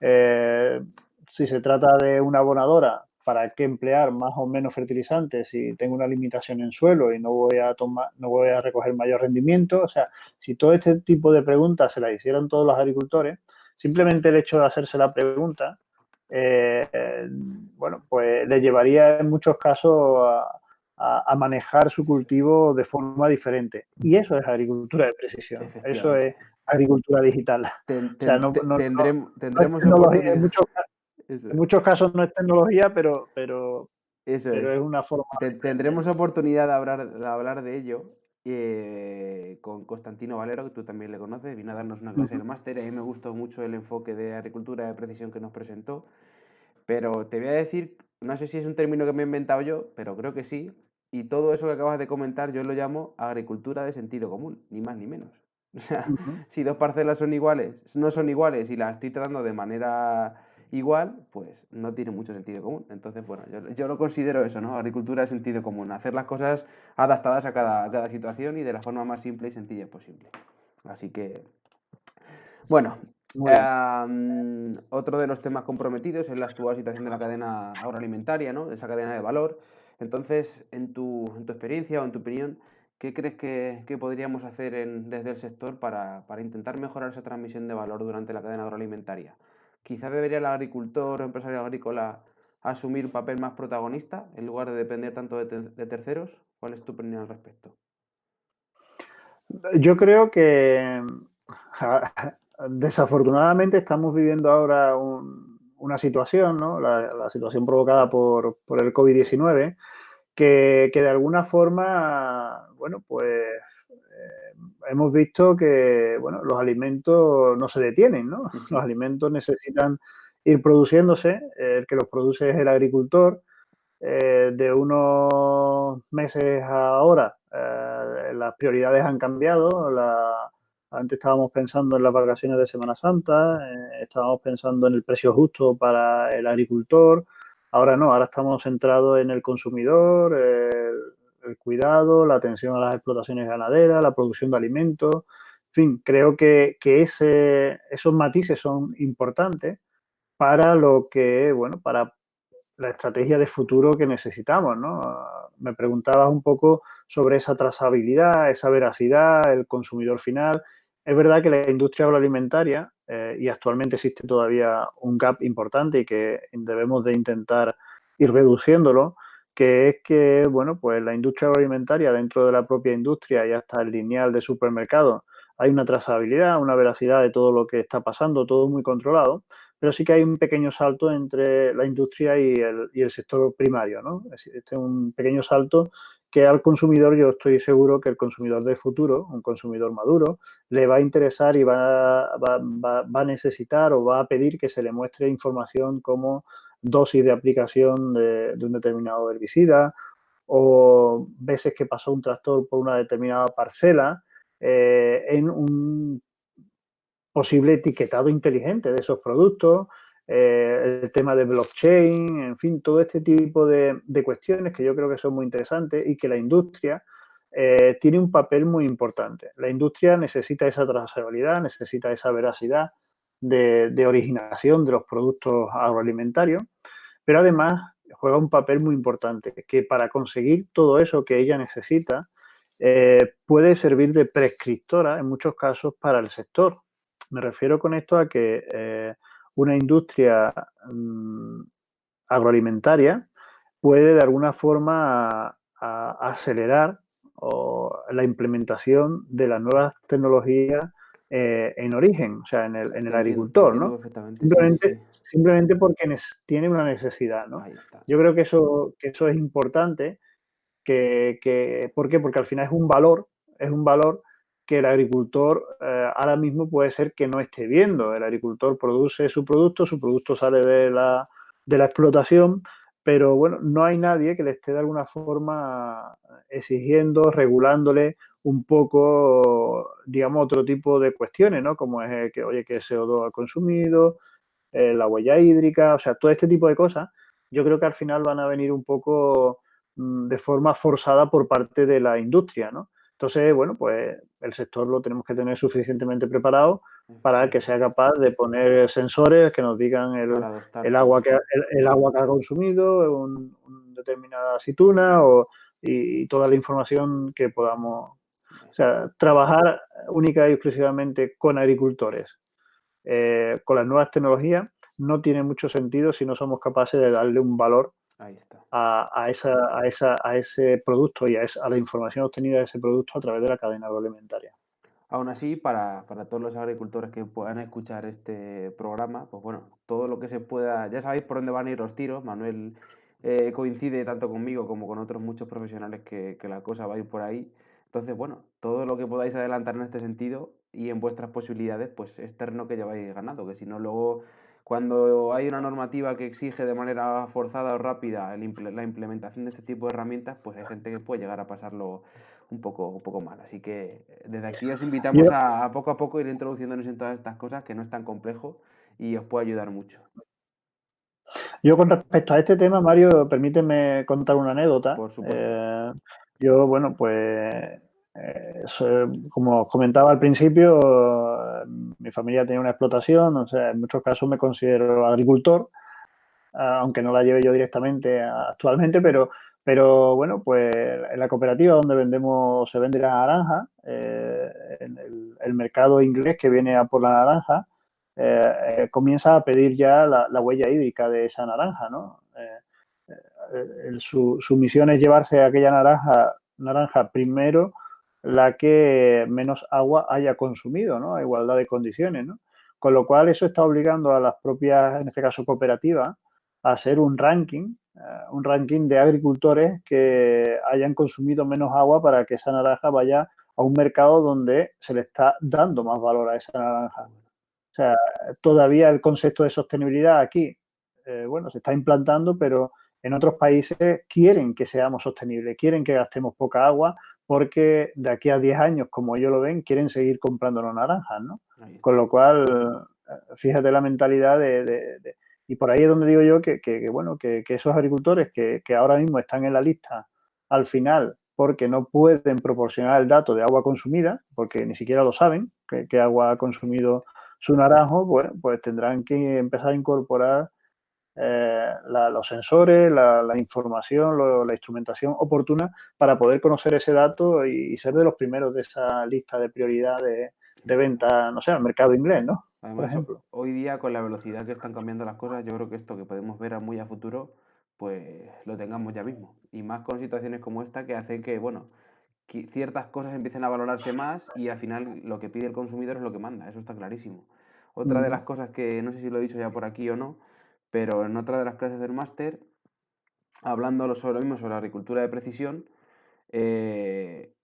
eh, si se trata de una abonadora, ¿para qué emplear más o menos fertilizantes si tengo una limitación en suelo y no voy a recoger mayor rendimiento? O sea, si todo este tipo de preguntas se las hicieran todos los agricultores, simplemente el hecho de hacerse la pregunta, bueno, pues le llevaría en muchos casos a manejar su cultivo de forma diferente. Y eso es agricultura de precisión, eso es Efectivamente. agricultura digital. O sea, no es Tendremos tecnología, oportunidad. Eso en es. muchos casos no es tecnología, Eso es. pero es una forma diferente, Tendremos ¿no? oportunidad de hablar de ello con Constantino Valero, que tú también le conoces, vino a darnos una Uh clase -huh. del máster y a mí me gustó mucho el enfoque de agricultura de precisión que nos presentó. Pero te voy a decir, no sé si es un término que me he inventado yo, pero creo que sí. Y todo eso que acabas de comentar yo lo llamo agricultura de sentido común, ni más ni menos. O sea, Uh -huh. si dos parcelas son iguales, no son iguales y las estoy tratando de manera igual, pues no tiene mucho sentido común. Entonces, bueno, yo lo considero eso, ¿no? Agricultura de sentido común, hacer las cosas adaptadas a cada situación y de la forma más simple y sencilla posible. Así que, bueno, Muy bien. otro de los temas comprometidos es la actual situación de la cadena agroalimentaria, ¿no? De esa cadena de valor. Entonces, en tu experiencia o en tu opinión, ¿qué crees que podríamos hacer desde el sector para intentar mejorar esa transmisión de valor durante la cadena agroalimentaria? Quizás debería el agricultor o empresario agrícola asumir un papel más protagonista en lugar de depender tanto de terceros. ¿Cuál es tu opinión al respecto? Yo creo que desafortunadamente estamos viviendo ahora una situación, ¿no? La situación provocada por el COVID-19, que de alguna forma, bueno, pues hemos visto que, bueno, los alimentos no se detienen, ¿no? Los Ujú. alimentos necesitan ir produciéndose, el que los produce es el agricultor. De unos meses a ahora, las prioridades han cambiado. Antes estábamos pensando en las vacaciones de Semana Santa, estábamos pensando en el precio justo para el agricultor. Ahora no, ahora estamos centrados en el consumidor, el cuidado, la atención a las explotaciones ganaderas, la producción de alimentos. En fin, creo que esos matices son importantes para lo que, bueno, para la estrategia de futuro que necesitamos, ¿no? Me preguntabas un poco sobre esa trazabilidad, esa veracidad, el consumidor final. Es verdad que la industria agroalimentaria, y actualmente existe todavía un gap importante y que debemos de intentar ir reduciéndolo, que es que, bueno, pues la industria agroalimentaria, dentro de la propia industria y hasta el lineal de supermercado, hay una trazabilidad, una veracidad de todo lo que está pasando, todo muy controlado, pero sí que hay un pequeño salto entre la industria y el sector primario, ¿no? Este es un pequeño salto que al consumidor, yo estoy seguro que el consumidor del futuro, un consumidor maduro, le va a interesar y va a necesitar o va a pedir que se le muestre información como dosis de aplicación de un determinado herbicida o veces que pasó un tractor por una determinada parcela en un posible etiquetado inteligente de esos productos, el tema de blockchain, en fin, todo este tipo de cuestiones que yo creo que son muy interesantes y que la industria tiene un papel muy importante. La industria necesita esa trazabilidad, necesita esa veracidad de originación de los productos agroalimentarios, pero además juega un papel muy importante, que para conseguir todo eso que ella necesita, puede servir de prescriptora en muchos casos para el sector. Me refiero con esto a que una industria agroalimentaria puede de alguna forma acelerar la implementación de las nuevas tecnologías en origen, o sea, en el Te agricultor, entiendo ¿no? perfectamente, sí, sí, Simplemente, sí. simplemente porque tiene una necesidad, ¿no? Ahí está. Yo creo que eso es importante. ¿Por qué? Porque al final es un valor que el agricultor ahora mismo puede ser que no esté viendo. El agricultor produce su producto sale de la explotación, pero bueno, no hay nadie que le esté de alguna forma exigiendo, regulándole un poco, digamos, otro tipo de cuestiones, ¿no? Como es que, oye, que CO2 ha consumido, la huella hídrica, o sea, todo este tipo de cosas, yo creo que al final van a venir un poco de forma forzada por parte de la industria, ¿no? Entonces, bueno, pues el sector lo tenemos que tener suficientemente preparado para que sea Efectivamente. capaz de poner sensores que nos digan Para adoptar el todo agua eso. el agua que ha consumido, determinada aceituna y toda la información que podamos. O sea, trabajar única y exclusivamente con agricultores, con las nuevas tecnologías, no tiene mucho sentido si no somos capaces de darle un valor Ahí está. a ese producto y a la información obtenida de ese producto a través de la cadena agroalimentaria. Aún así, para todos los agricultores que puedan escuchar este programa, pues bueno, todo lo que se pueda, ya sabéis por dónde van a ir los tiros. Manuel coincide tanto conmigo como con otros muchos profesionales que la cosa va a ir por ahí. Entonces, bueno, todo lo que podáis adelantar en este sentido y en vuestras posibilidades, pues es terreno que lleváis ganado, que si no luego cuando hay una normativa que exige de manera forzada o rápida la implementación de este tipo de herramientas, pues hay gente que puede llegar a pasarlo un poco mal. Así que desde aquí os invitamos Yo, a poco ir introduciéndonos en todas estas cosas, que no es tan complejo y os puede ayudar mucho. yo con respecto a este tema, Mario, permíteme contar una anécdota. Por supuesto. Yo, bueno, pues, como os comentaba al principio, mi familia tenía una explotación, o sea, en muchos casos me considero agricultor, aunque no la lleve yo directamente actualmente, pero bueno, pues en la cooperativa donde se vende la naranja, en el mercado inglés que viene a por la naranja, comienza a pedir ya la huella hídrica de esa naranja, ¿no? Su misión es llevarse aquella naranja primero la que menos agua haya consumido, ¿no? A igualdad de condiciones, ¿no? Con lo cual eso está obligando a las propias, en este caso cooperativas, a hacer un ranking de agricultores que hayan consumido menos agua para que esa naranja vaya a un mercado donde se le está dando más valor a esa naranja. Joder. O sea, todavía el concepto de sostenibilidad aquí, bueno, se está implantando, pero en otros países quieren que seamos sostenibles, quieren que gastemos poca agua, porque de aquí a 10 años, como ellos lo ven, quieren seguir comprando las naranjas, ¿no? Ahí Con está. lo cual, fíjate la mentalidad y por ahí es donde digo yo bueno, que esos agricultores que ahora mismo están en la lista, al final, porque no pueden proporcionar el dato de agua consumida, porque ni siquiera lo saben, qué agua ha consumido su naranjo, pues tendrán que empezar a incorporar los sensores, la información, la instrumentación oportuna para poder conocer ese dato y ser de los primeros de esa lista de prioridad de Claro. venta, no sé, al mercado inglés, ¿no? Por Además, ejemplo. hoy día con la velocidad que están cambiando las cosas, yo creo que esto que podemos ver a muy a futuro, pues lo tengamos ya mismo. Y más con situaciones como esta que hacen que, bueno, que ciertas cosas empiecen a valorarse más y al final lo que pide el consumidor es lo que manda, eso está clarísimo. Otra de Ujú. las cosas que no sé si lo he dicho ya por aquí o no, pero en otra de las clases del máster, hablando sobre lo mismo, sobre la agricultura de precisión,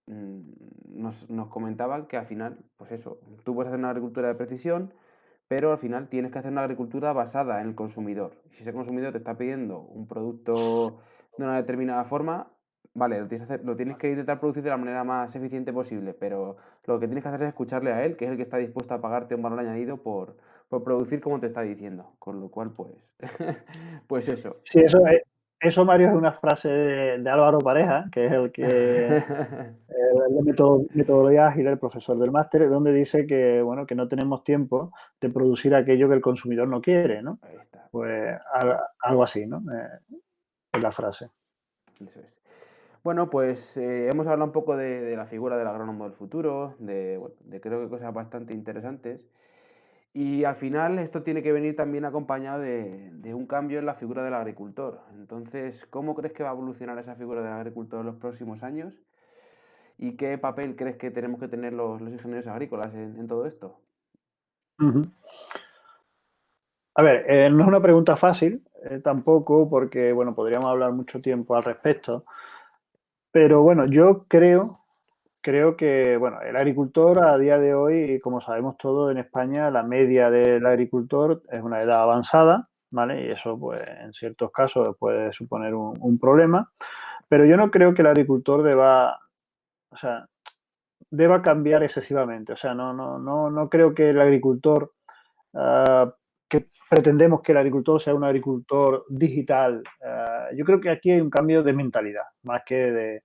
nos comentaban que al final, pues eso, tú puedes hacer una agricultura de precisión, pero al final tienes que hacer una agricultura basada en el consumidor. Si ese consumidor te está pidiendo un producto de una determinada forma, vale, lo tienes que intentar producir de la manera más eficiente posible, pero lo que tienes que hacer es escucharle a él, que es el que está dispuesto a pagarte un valor añadido por producir como te está diciendo. Con lo cual, pues, pues eso. Sí, eso, Mario, es una frase de Álvaro Pareja, que es el que el de metodología ágil, el profesor del máster, donde dice que, bueno, que no tenemos tiempo de producir aquello que el consumidor no quiere, ¿no? Ahí está, Pues algo así, ¿no? Es la frase. eso es. Bueno, pues hemos hablado un poco de la figura del agrónomo del futuro, bueno, de creo que cosas bastante interesantes. Y al final esto tiene que venir también acompañado de un cambio en la figura del agricultor. Entonces, ¿cómo crees que va a evolucionar esa figura del agricultor en los próximos años? ¿Y qué papel crees que tenemos que tener los ingenieros agrícolas en todo esto? Ujú. A ver, no es una pregunta fácil, tampoco, porque, bueno, podríamos hablar mucho tiempo al respecto, pero bueno, yo creo que, bueno, el agricultor a día de hoy, como sabemos todos en España, la media del agricultor es una edad avanzada, ¿vale? Y eso, pues, en ciertos casos puede suponer un problema, pero yo no creo que el agricultor o sea, deba cambiar excesivamente. O sea, no creo que el agricultor, ah, que pretendemos que el agricultor sea un agricultor digital. Yo creo que aquí hay un cambio de mentalidad, más que de,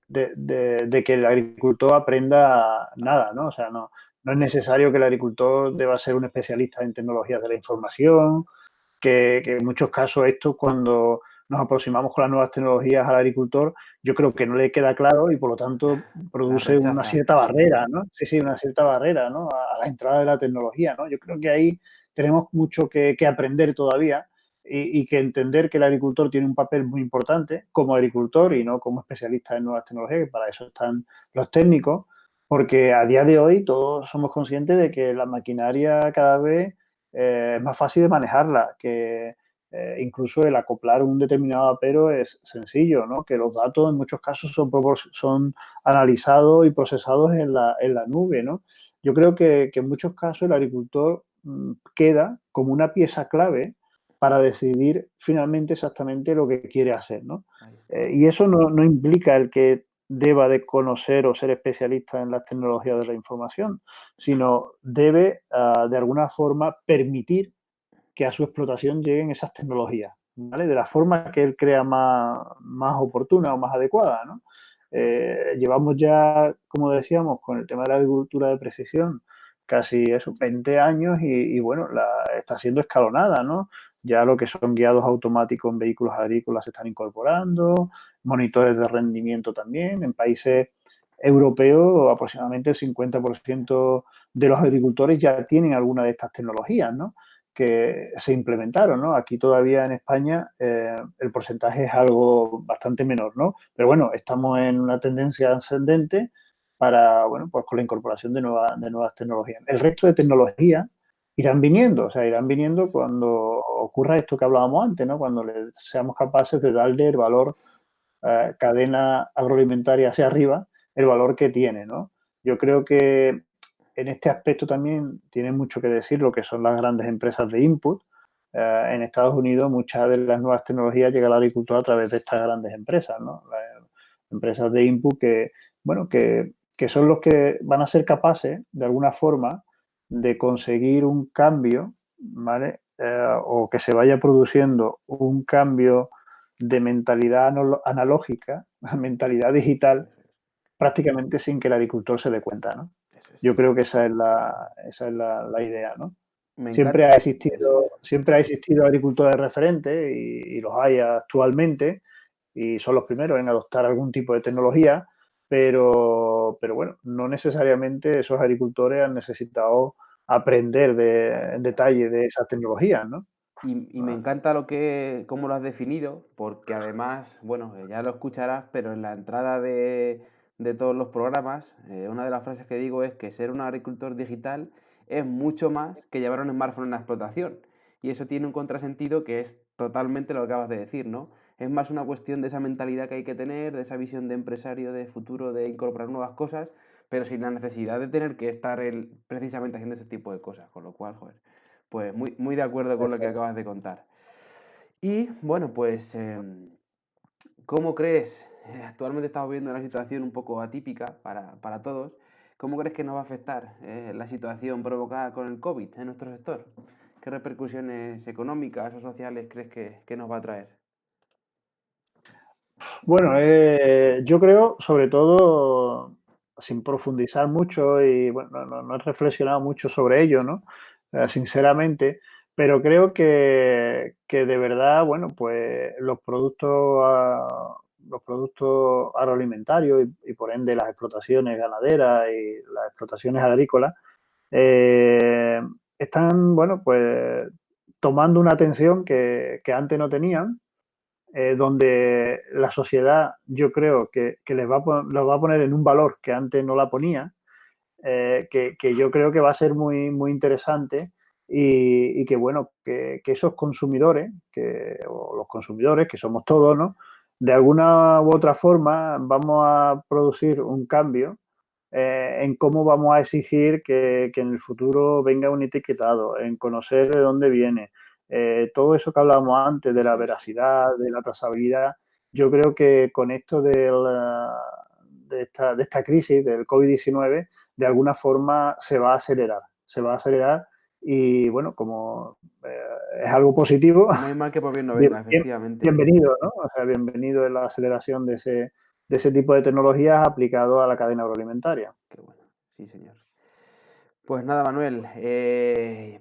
de que el agricultor aprenda nada, ¿no? O sea, no es necesario que el agricultor deba ser un especialista en tecnologías de la información, que en muchos casos esto, cuando nos aproximamos con las nuevas tecnologías al agricultor, yo creo que no le queda claro y por lo tanto La produce una rechaza. cierta barrera, ¿no? Sí, sí, una cierta barrera, ¿no? A la entrada de la tecnología, ¿no? Yo creo que ahí tenemos mucho que aprender todavía y que entender que el agricultor tiene un papel muy importante como agricultor y no como especialista en nuevas tecnologías, que para eso están los técnicos, porque a día de hoy todos somos conscientes de que la maquinaria cada vez es más fácil de manejarla, que incluso el acoplar un determinado apero es sencillo, ¿no? Que los datos en muchos casos son analizados y procesados en la nube, ¿no? Yo creo que en muchos casos el agricultor queda como una pieza clave para decidir finalmente exactamente lo que quiere hacer, ¿no? Ahí está. Y eso no implica el que deba de conocer o ser especialista en las tecnologías de la información, sino debe, de alguna forma, permitir que a su explotación lleguen esas tecnologías, ¿vale? De la forma que él crea más oportuna o más adecuada, ¿no? Llevamos ya, como decíamos, con el tema de la agricultura de precisión, casi eso, 20 años y bueno, está siendo escalonada, ¿no? Ya lo que son guiados automáticos en vehículos agrícolas se están incorporando, monitores de rendimiento también. En países europeos, aproximadamente el 50% de los agricultores ya tienen alguna de estas tecnologías, ¿no? Que se implementaron, ¿no? Aquí todavía en España el porcentaje es algo bastante menor, ¿no? Pero bueno, estamos en una tendencia ascendente para, bueno, pues con la incorporación de nuevas tecnologías. El resto de tecnologías irán viniendo, o sea, irán viniendo cuando ocurra esto que hablábamos antes, ¿no? Cuando seamos capaces de darle el valor cadena agroalimentaria hacia arriba, el valor que tiene, ¿no? Yo creo que en este aspecto también tiene mucho que decir lo que son las grandes empresas de input. En Estados Unidos muchas de las nuevas tecnologías llegan a la agricultura a través de estas grandes empresas, ¿no? Las empresas de input que, bueno, que son los que van a ser capaces, de alguna forma, de conseguir un cambio, ¿vale? O que se vaya produciendo un cambio de mentalidad analógica a mentalidad digital Eso es. prácticamente sin que el agricultor se dé cuenta, ¿no? Eso es. Yo creo que esa es la idea, ¿no? Me encanta. Eso es. Siempre ha existido agricultores referentes y los hay actualmente y son los primeros en adoptar algún tipo de tecnología, pero bueno, no necesariamente esos agricultores han necesitado aprender Ahí en está. detalle de esas tecnologías, ¿no? Y me encanta cómo lo has definido, porque además, bueno, ya lo escucharás, pero en la entrada de todos los programas, una de las frases que digo es que ser un agricultor digital es mucho más que llevar un smartphone en la explotación. Y eso tiene un contrasentido que es totalmente lo que acabas de decir, ¿no? Es más una cuestión de esa mentalidad que hay que tener, de esa visión de empresario, de futuro, de incorporar nuevas cosas, pero sin la necesidad de tener que estar precisamente haciendo ese tipo de cosas. Con lo cual, joder, pues muy de acuerdo con lo que Eso acabas de contar. Y bueno, pues, ¿cómo crees? Actualmente estamos viendo una situación un poco atípica para todos. ¿Cómo crees que nos va a afectar la situación provocada con el COVID en nuestro sector? qué repercusiones económicas o sociales crees que nos va a traer? Bueno, yo creo, sobre todo, sin profundizar mucho y bueno, no he reflexionado mucho sobre ello, ¿no? Sinceramente, pero creo que de verdad, bueno, pues los productos agroalimentarios y por ende las explotaciones ganaderas y las explotaciones agrícolas eh, están, bueno, pues tomando una atención que antes no tenían, donde la sociedad yo creo que los va a poner en un valor que antes no la ponía, que yo creo que va a ser muy, muy interesante y que bueno, que esos consumidores, o los consumidores, que somos todos, ¿no? De alguna u otra forma vamos a producir un cambio en cómo vamos a exigir que en el futuro venga un etiquetado, en conocer de dónde viene. Todo eso que hablábamos antes de la Eso es. veracidad, de la trazabilidad, yo creo que con esto de esta crisis del COVID-19, de alguna forma se va a acelerar y bueno, como es algo positivo, No hay mal que por bien no bien- venga, bien- efectivamente. bienvenido, ¿no? O sea, bienvenido en la aceleración de ese tipo de tecnologías aplicado a la cadena agroalimentaria. Qué bueno, sí, señor. Pues nada, Manuel,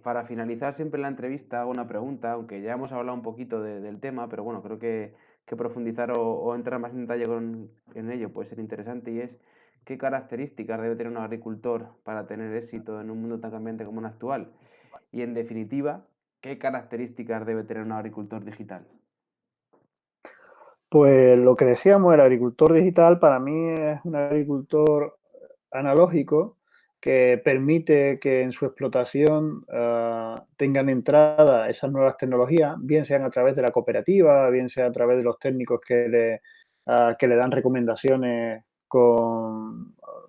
para finalizar siempre la entrevista hago una pregunta, aunque ya hemos hablado un poquito del tema, pero bueno, creo que profundizar o entrar más en detalle en ello puede ser interesante y es qué características debe tener un agricultor para tener éxito en un mundo tan cambiante como el actual y en definitiva, qué características debe tener un agricultor digital. Pues lo que decíamos, el agricultor digital para mí es un agricultor analógico que permite que en su explotación tengan entrada esas nuevas tecnologías, bien sean a través de la cooperativa, bien sea a través de los técnicos que le dan recomendaciones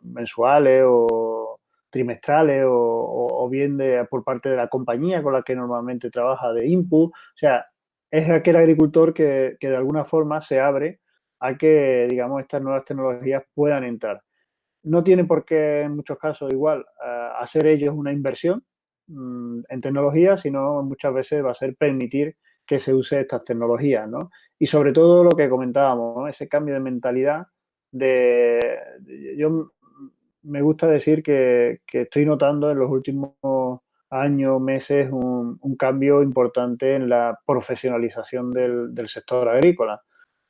mensuales o trimestrales o bien por parte de la compañía con la que normalmente trabaja de input. O sea, es aquel agricultor que de alguna forma se abre a que, digamos, estas nuevas tecnologías puedan entrar. No tiene por qué, en muchos casos, igual, hacer ellos una inversión en tecnología, sino muchas veces va a ser permitir que se use estas tecnologías, ¿no? Y sobre todo lo que comentábamos, ¿no? Ese cambio de mentalidad yo me gusta decir que estoy notando en los últimos años, meses, un cambio importante en la profesionalización del sector agrícola.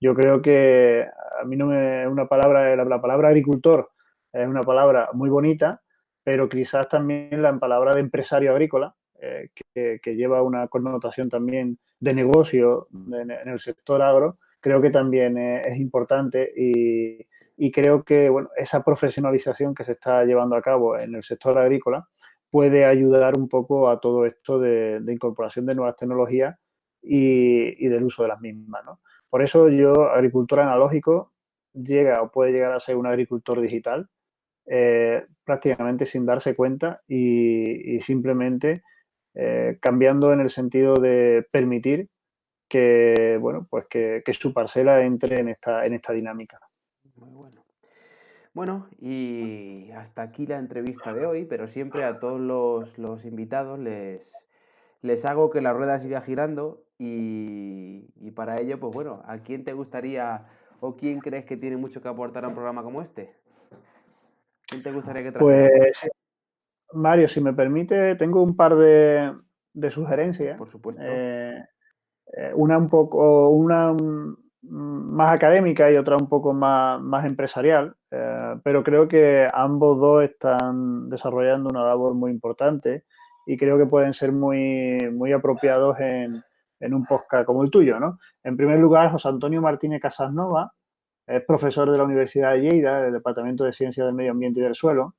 Yo creo que a mí no me, una palabra, la palabra agricultor es una palabra muy bonita, pero quizás también la palabra de empresario agrícola, que lleva una connotación también de negocio en el sector agro, creo que también es importante y creo que bueno, esa profesionalización que se está llevando a cabo en el sector agrícola puede ayudar un poco a todo esto de incorporación de nuevas tecnologías y del uso de las mismas, ¿no? Por eso yo, agricultor analógico, llega o puede llegar a ser un agricultor digital prácticamente sin darse cuenta y simplemente cambiando en el sentido de permitir que, bueno, pues que su parcela entre en esta dinámica. Muy bueno. Bueno, y hasta aquí la entrevista de hoy, pero siempre a todos los invitados les hago que la rueda siga girando y para ello, pues bueno, ¿a quién te gustaría o quién crees que tiene mucho que aportar a un programa como este? ¿Quién te gustaría que trajéramos? Pues, Mario, si me permite, tengo un par de sugerencias. Por supuesto. Eh, una un poco, una más académica y otra un poco más empresarial, pero creo que ambos dos están desarrollando una labor muy importante y creo que pueden ser muy, muy apropiados en un podcast como el tuyo, ¿no? En primer lugar, José Antonio Martínez Casasnova es profesor de la Universidad de Lleida, del Departamento de Ciencias del Medio Ambiente y del Suelo,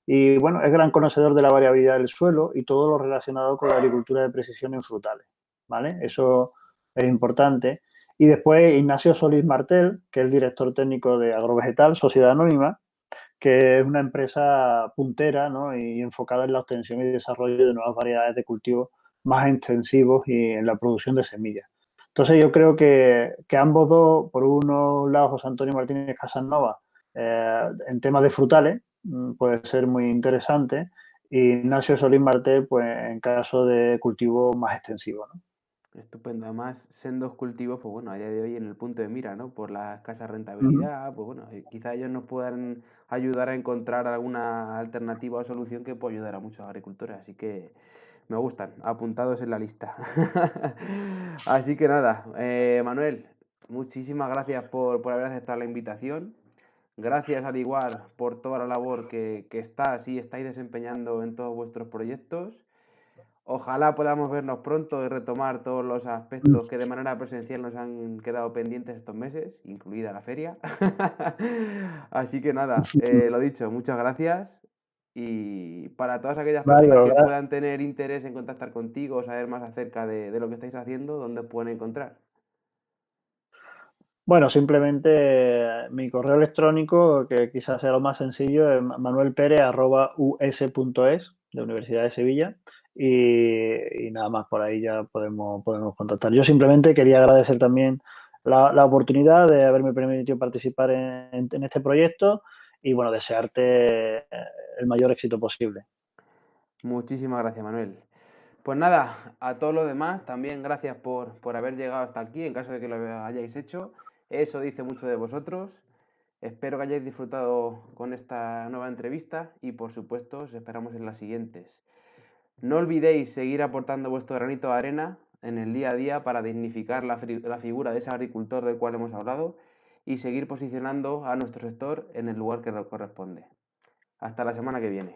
y bueno, es gran conocedor de la variabilidad del suelo y todo lo relacionado con la agricultura de precisión en frutales, ¿vale? Eso es importante. Y después Ignacio Solís Martel, que es el director técnico de Agrovegetal, Sociedad Anónima, que es una empresa puntera, ¿no? Y enfocada en la obtención y desarrollo de nuevas variedades de cultivos más extensivos y en la producción de semillas. Entonces yo creo que ambos dos, por uno lado José Antonio Martínez Casanova, en temas de frutales, puede ser muy interesante. y Ignacio Solís Martel, pues en caso de cultivo más extensivo, ¿no? Estupendo. Además, sendos cultivos, pues bueno, a día de hoy en el punto de mira, ¿no? Por la escasa Ujú. rentabilidad, pues bueno, quizá ellos nos puedan ayudar a encontrar alguna alternativa o solución que pueda ayudar a muchos agricultores. Así que me gustan, apuntados en la lista. Así que nada, Manuel, muchísimas gracias por haber aceptado la invitación. Gracias al igual por toda la labor que estás y estáis desempeñando en todos vuestros proyectos. Ojalá podamos vernos pronto y retomar todos los aspectos que de manera presencial nos han quedado pendientes estos meses, incluida la feria. Así que nada, lo dicho, muchas gracias. Y para todas aquellas personas Mario, que puedan tener interés en contactar contigo o saber más acerca de lo que estáis haciendo, ¿dónde os pueden encontrar? bueno, simplemente mi correo electrónico, que quizás sea lo más sencillo, es manuelpere@us.es, de Universidad de Sevilla, y nada más, por ahí ya podemos contactar. Yo simplemente quería agradecer también la oportunidad de haberme permitido participar en este proyecto y, bueno, desearte el mayor éxito posible. Muchísimas gracias, Manuel. Pues nada, a todos los demás, también gracias por haber llegado hasta aquí, en caso de que lo hayáis hecho. Eso dice mucho de vosotros. Espero que hayáis disfrutado con esta nueva entrevista y por supuesto os esperamos en las siguientes. No olvidéis seguir aportando vuestro granito de arena en el día a día para dignificar la figura de ese agricultor del cual hemos hablado y seguir posicionando a nuestro sector en el lugar que le corresponde. Hasta la semana que viene.